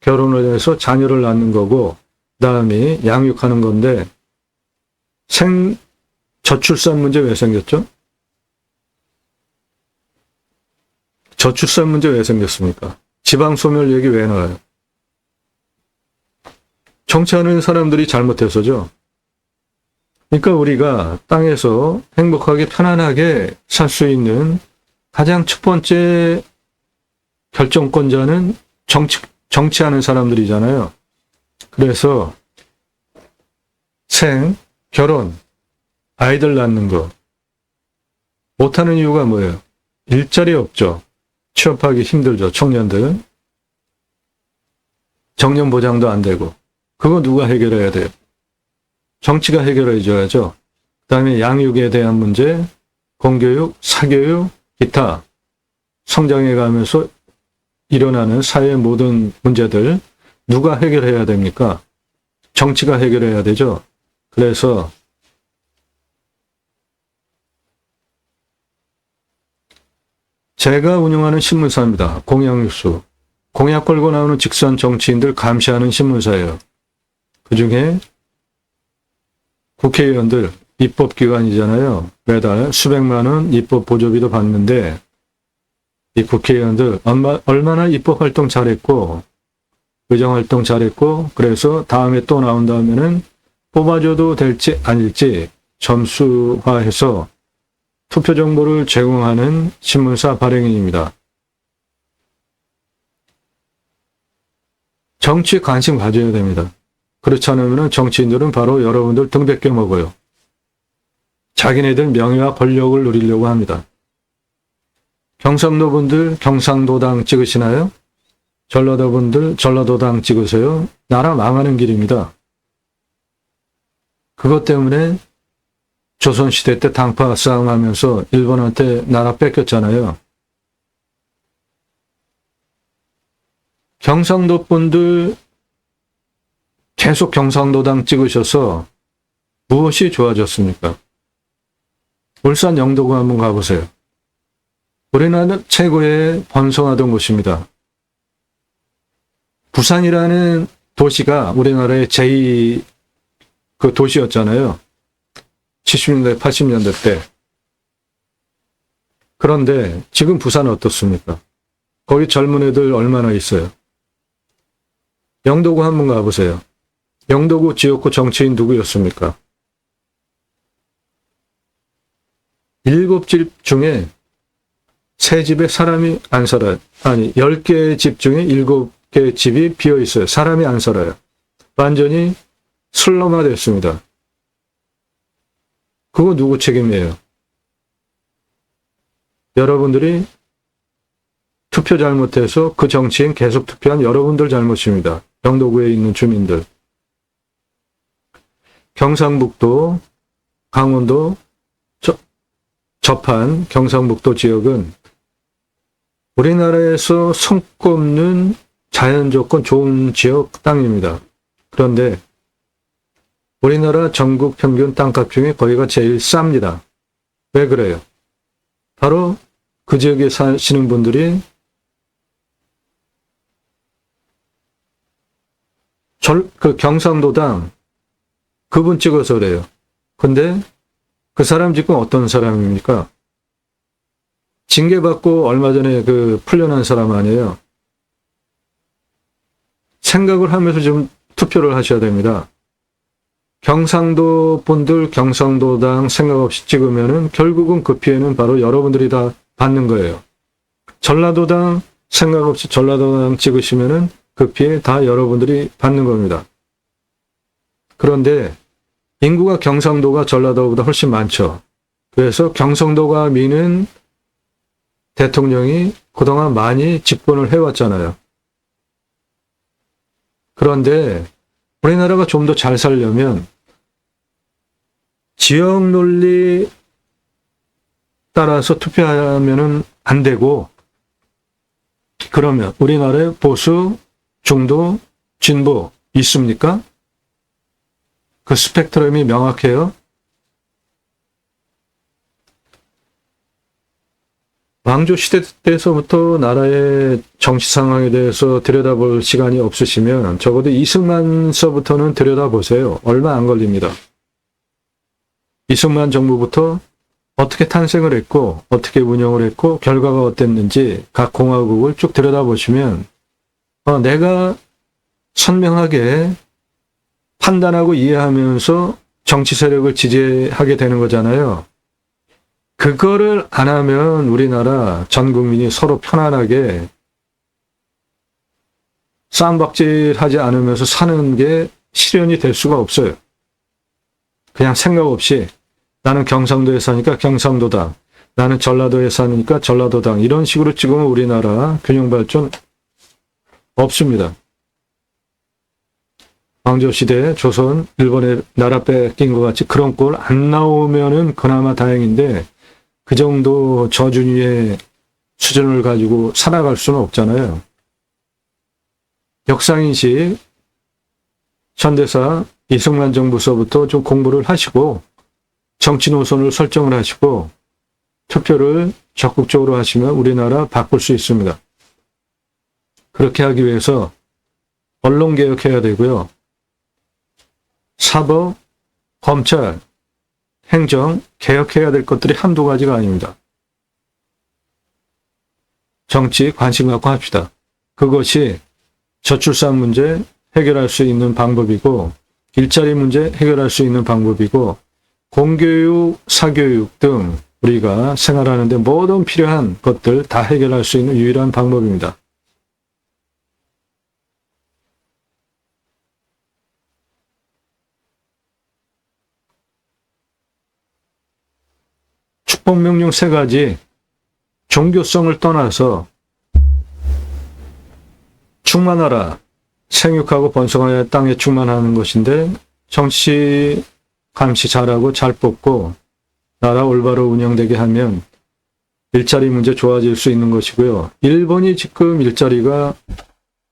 결혼을 해서 자녀를 낳는 거고 그 다음에 양육하는 건데 저출산 문제 왜 생겼죠? 저출산 문제 왜 생겼습니까? 지방소멸 얘기 왜 나와요? 정치하는 사람들이 잘못해서죠. 그러니까 우리가 땅에서 행복하게 편안하게 살 수 있는 가장 첫 번째 결정권자는 정치하는 사람들이잖아요. 그래서 결혼, 아이들 낳는 거 못하는 이유가 뭐예요? 일자리 없죠. 취업하기 힘들죠. 청년들. 정년 보장도 안 되고. 그거 누가 해결해야 돼요? 정치가 해결해 줘야죠. 그 다음에 양육에 대한 문제, 공교육, 사교육, 기타 성장해 가면서 일어나는 사회의 모든 문제들 누가 해결해야 됩니까? 정치가 해결해야 되죠. 그래서 제가 운영하는 신문사입니다. 공약뉴스. 공약 걸고 나오는 직선 정치인들 감시하는 신문사예요. 그중에 국회의원들 입법기관이잖아요. 매달 수백만 원 입법 보조비도 받는데 이 국회의원들 얼마나 입법활동 잘했고 의정활동 잘했고 그래서 다음에 또 나온다면은 뽑아줘도 될지 아닐지 점수화해서 투표 정보를 제공하는 신문사 발행인입니다. 정치에 관심 가져야 됩니다. 그렇지 않으면 정치인들은 바로 여러분들 등 뺏겨 먹어요. 자기네들 명예와 권력을 누리려고 합니다. 경상도 분들 경상도당 찍으시나요? 전라도 분들 전라도당 찍으세요? 나라 망하는 길입니다. 그것 때문에 조선시대 때 당파 싸움하면서 일본한테 나라 뺏겼잖아요. 경상도 분들 계속 경상도당 찍으셔서 무엇이 좋아졌습니까? 울산 영도구 한번 가보세요. 우리나라 최고의 번성하던 곳입니다. 부산이라는 도시가 우리나라의 제2 그 도시였잖아요. 70년대, 80년대 때. 그런데 지금 부산은 어떻습니까? 거기 젊은 애들 얼마나 있어요? 영도구 한번 가보세요. 영도구 지역구 정치인 누구였습니까? 7집 중에 3집에 사람이 안 살아요. 아니, 10개 집 중에 7개 집이 비어 있어요. 사람이 안 살아요. 완전히 슬럼화 됐습니다. 그거 누구 책임이에요? 여러분들이 투표 잘못해서 그 정치인 계속 투표한 여러분들 잘못입니다. 영도구에 있는 주민들. 경상북도, 강원도 접한 경상북도 지역은 우리나라에서 손꼽는 자연 조건 좋은 지역 땅입니다. 그런데 우리나라 전국 평균 땅값 중에 거기가 제일 쌉니다. 왜 그래요? 바로 그 지역에 사시는 분들이 그 경상도당 그분 찍어서 그래요. 근데 그 사람 지금 어떤 사람입니까? 징계받고 얼마 전에 그 풀려난 사람 아니에요. 생각을 하면서 좀 투표를 하셔야 됩니다. 경상도 분들 경상도당 생각 없이 찍으면은 결국은 그 피해는 바로 여러분들이 다 받는 거예요. 전라도당 생각 없이 전라도당 찍으시면은 그 피해 다 여러분들이 받는 겁니다. 그런데 인구가 경상도가 전라도보다 훨씬 많죠. 그래서 경상도가 미는 대통령이 그동안 많이 집권을 해왔잖아요. 그런데 우리나라가 좀 더 잘 살려면 지역 논리 따라서 투표하면은 안 되고, 그러면 우리나라에 보수, 중도, 진보 있습니까? 그 스펙트럼이 명확해요. 왕조 시대 때서부터 나라의 정치 상황에 대해서 들여다볼 시간이 없으시면 적어도 이승만서부터는 들여다보세요. 얼마 안 걸립니다. 이승만 정부부터 어떻게 탄생을 했고 어떻게 운영을 했고 결과가 어땠는지 각 공화국을 쭉 들여다보시면 내가 선명하게 판단하고 이해하면서 정치 세력을 지지하게 되는 거잖아요. 그거를 안 하면 우리나라 전 국민이 서로 편안하게 쌈박질하지 않으면서 사는 게 실현이 될 수가 없어요. 그냥 생각 없이 나는 경상도에 사니까 경상도당, 나는 전라도에 사니까 전라도당, 이런 식으로 찍으면 우리나라 균형발전 없습니다. 왕조시대 조선, 일본에 나라 뺏긴 것 같이 그런 꼴 안 나오면은 그나마 다행인데 그 정도 저준위의 수준을 가지고 살아갈 수는 없잖아요. 역상인식 현대사 이승만 정부서부터 좀 공부를 하시고 정치 노선을 설정을 하시고 투표를 적극적으로 하시면 우리나라 바꿀 수 있습니다. 그렇게 하기 위해서 언론 개혁해야 되고요. 사법, 검찰, 행정 개혁해야 될 것들이 한두 가지가 아닙니다. 정치 관심 갖고 합시다. 그것이 저출산 문제 해결할 수 있는 방법이고 일자리 문제 해결할 수 있는 방법이고 공교육, 사교육 등 우리가 생활하는 데 모든 필요한 것들 다 해결할 수 있는 유일한 방법입니다. 축복명령 3가지, 종교성을 떠나서 충만하라, 생육하고 번성하여 땅에 충만하는 것인데 정치 감시 잘하고 잘 뽑고 나라 올바로 운영되게 하면 일자리 문제 좋아질 수 있는 것이고요. 일본이 지금 일자리가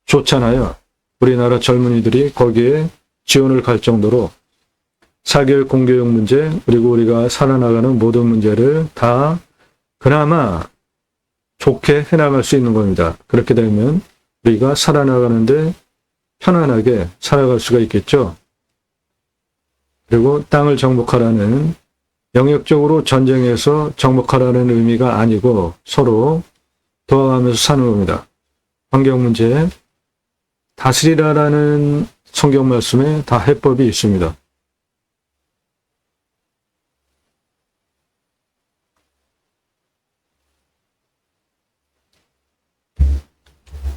좋잖아요. 우리나라 젊은이들이 거기에 지원을 갈 정도로 사교육, 공교육 문제, 그리고 우리가 살아나가는 모든 문제를 다 그나마 좋게 해나갈 수 있는 겁니다. 그렇게 되면 우리가 살아나가는데 편안하게 살아갈 수가 있겠죠. 그리고 땅을 정복하라는 영역적으로 전쟁에서 정복하라는 의미가 아니고 서로 도와가면서 사는 겁니다. 환경 문제, 다스리라라는 성경 말씀에 다 해법이 있습니다.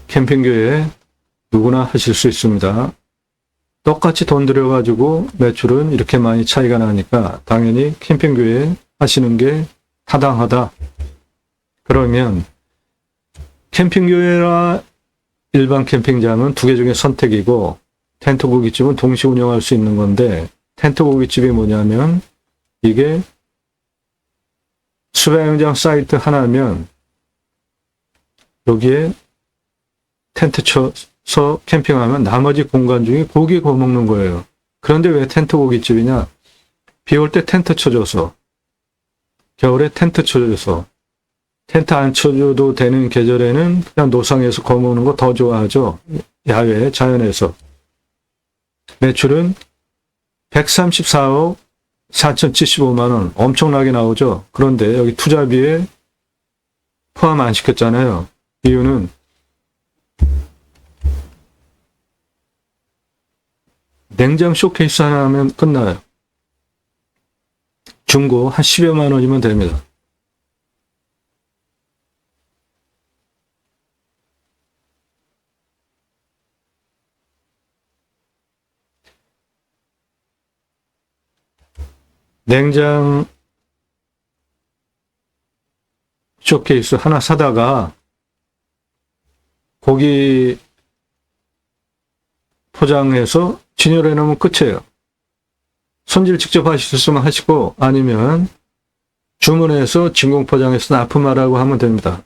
캠핑교회 누구나 하실 수 있습니다. 똑같이 돈 들여가지고 매출은 이렇게 많이 차이가 나니까 당연히 캠핑교회 하시는 게 타당하다. 그러면 캠핑교회라 일반 캠핑장은 두 개 중에 선택이고 텐트 고깃집은 동시에 운영할 수 있는 건데 텐트 고깃집이 뭐냐면 이게 수배영장 사이트 하나면 여기에 텐트 쳐서 캠핑하면 나머지 공간 중에 고기 구워 먹는 거예요. 그런데 왜 텐트 고깃집이냐? 비 올 때 텐트 쳐줘서, 겨울에 텐트 쳐줘서, 텐트 안 쳐줘도 되는 계절에는 그냥 노상에서 구워 먹는 거 더 좋아하죠. 야외, 자연에서. 매출은 134억 4,075만 원. 엄청나게 나오죠. 그런데 여기 투자비에 포함 안 시켰잖아요. 이유는 냉장 쇼케이스 하나 하면 끝나요. 중고 한 10여만 원이면 됩니다. 냉장 쇼케이스 하나 사다가 고기 포장해서 진열해 놓으면 끝이에요. 손질 직접 하실 수 있으면 하시고 아니면 주문해서 진공 포장해서 납품하라고 하면 됩니다.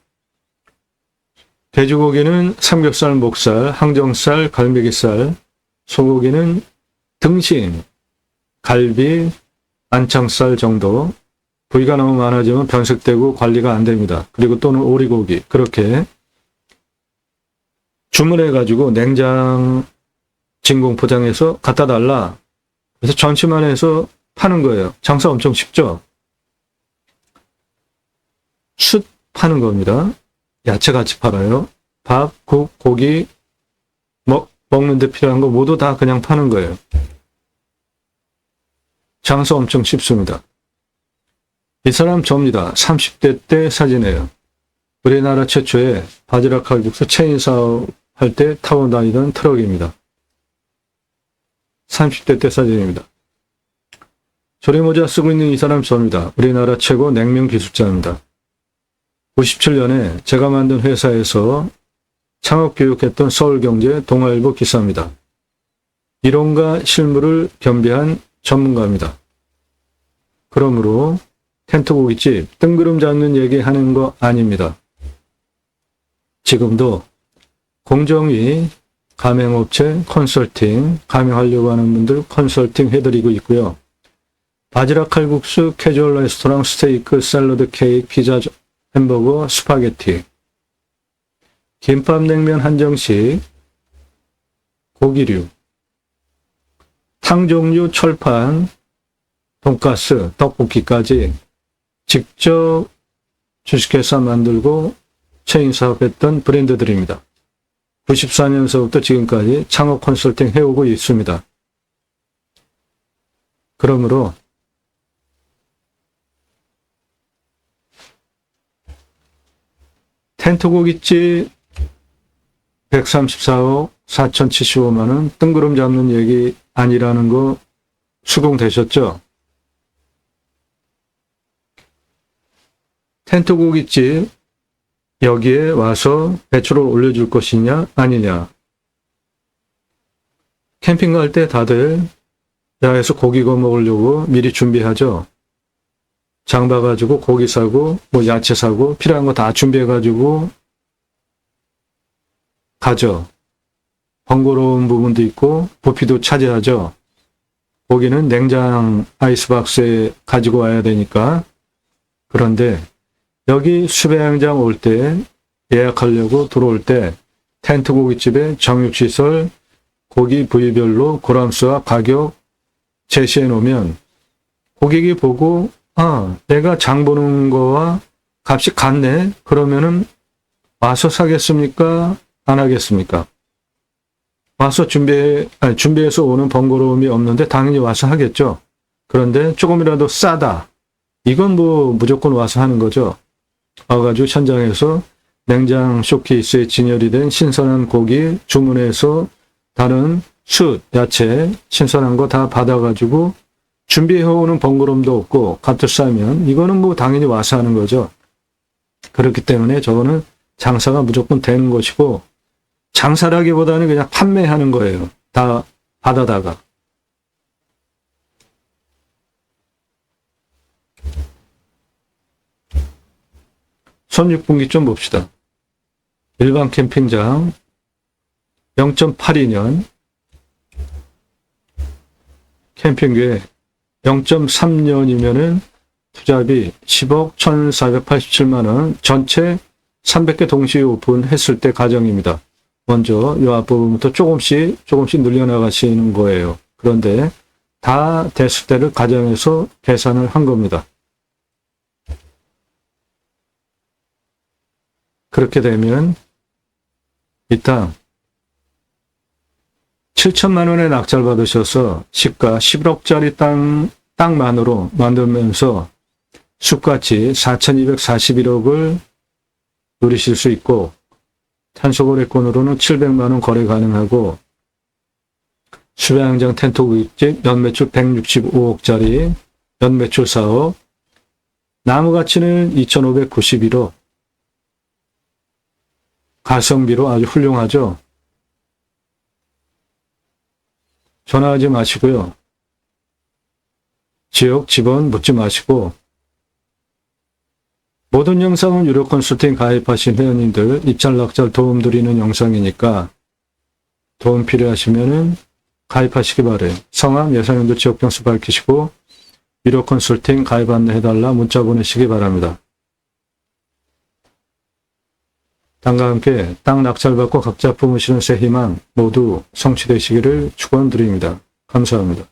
돼지고기는 삼겹살, 목살, 항정살, 갈매기살, 소고기는 등심, 갈비, 안창살 정도. 부위가 너무 많아지면 변색되고 관리가 안 됩니다. 그리고 또는 오리고기 그렇게 주문해가지고 냉장 진공 포장해서 갖다 달라. 그래서 전시만 해서 파는 거예요. 장사 엄청 쉽죠? 숯 파는 겁니다. 야채 같이 팔아요. 밥, 국, 고기 먹는데 필요한 거 모두 다 그냥 파는 거예요. 장사 엄청 쉽습니다. 이 사람 접니다. 30대 때 사진이에요. 우리나라 최초의 바지락 칼국수 체인 사업 할 때 타고 다니던 트럭입니다. 30대 때 사진입니다. 조리모자 쓰고 있는 이 사람 저입니다. 우리나라 최고 냉면 기술자입니다. 97년에 제가 만든 회사에서 창업교육했던 서울경제 동아일보 기사입니다. 이론과 실무를 겸비한 전문가입니다. 그러므로 텐트 고깃집 뜬구름 잡는 얘기하는 거 아닙니다. 지금도 공정위 가맹업체 컨설팅, 가맹하려고 하는 분들 컨설팅 해드리고 있고요. 바지락 칼국수, 캐주얼 레스토랑, 스테이크, 샐러드, 케이크, 피자, 햄버거, 스파게티, 김밥, 냉면 한정식, 고기류, 탕 종류, 철판, 돈가스, 떡볶이까지 직접 주식회사 만들고 체인 사업했던 브랜드들입니다. 94년서부터 지금까지 창업 컨설팅 해오고 있습니다. 그러므로 텐트 고깃집 134억 4,075만 원 뜬구름 잡는 얘기 아니라는 거 수긍되셨죠? 텐트 고깃집 여기에 와서 배추를 올려줄 것이냐 아니냐. 캠핑 갈 때 다들 야외에서 고기 구워 먹으려고 미리 준비하죠. 장 봐가지고 고기 사고 뭐 야채 사고 필요한 거 다 준비해가지고 가죠. 번거로운 부분도 있고 부피도 차지하죠. 고기는 냉장 아이스박스에 가지고 와야 되니까. 그런데 여기 수배양장 올 때 예약하려고 들어올 때 텐트 고깃집에 정육시설 고기 부위별로 그람수와 가격 제시해 놓으면 고객이 보고 내가 장 보는 거와 값이 같네? 그러면은 와서 사겠습니까? 안 하겠습니까? 와서 준비해서 오는 번거로움이 없는데 당연히 와서 하겠죠. 그런데 조금이라도 싸다. 이건 뭐 무조건 와서 하는 거죠. 와가지고 현장에서 냉장 쇼케이스에 진열이 된 신선한 고기 주문해서 다른 숯, 야채, 신선한 거 다 받아가지고 준비해오는 번거로움도 없고 값도 싸면 이거는 뭐 당연히 와서 하는 거죠. 그렇기 때문에 저거는 장사가 무조건 되는 것이고 장사라기보다는 그냥 판매하는 거예요. 다 받아다가. 손익분기 좀 봅시다. 일반 캠핑장 0.82년, 캠핑계 0.3년이면은 투자비 10억 1,487만 원, 전체 300개 동시에 오픈했을 때 가정입니다. 먼저 이 앞부분부터 조금씩 늘려나가시는 거예요. 그런데 다 됐을 때를 가정해서 계산을 한 겁니다. 그렇게 되면 이 땅 7천만 원에 낙찰 받으셔서 시가 11억짜리 땅만으로 만들면서 숲같이 4,241억을 누리실 수 있고 탄소거래권으로는 700만 원 거래 가능하고 수배양장 텐트 구입집 연매출 165억짜리 연매출 4억, 나무 가치는 2,591억, 가성비로 아주 훌륭하죠. 전화하지 마시고요. 지역, 집원 묻지 마시고 모든 영상은 유료 컨설팅 가입하신 회원님들 입찰 낙찰 도움 드리는 영상이니까 도움 필요하시면은 가입하시기 바래요. 성함, 예상연도 지역 병수 밝히시고 유료 컨설팅 가입 안내해달라 문자 보내시기 바랍니다. 땅과 함께 땅 낙찰받고 각자 품으시는 새 희망 모두 성취되시기를 축원드립니다. 감사합니다.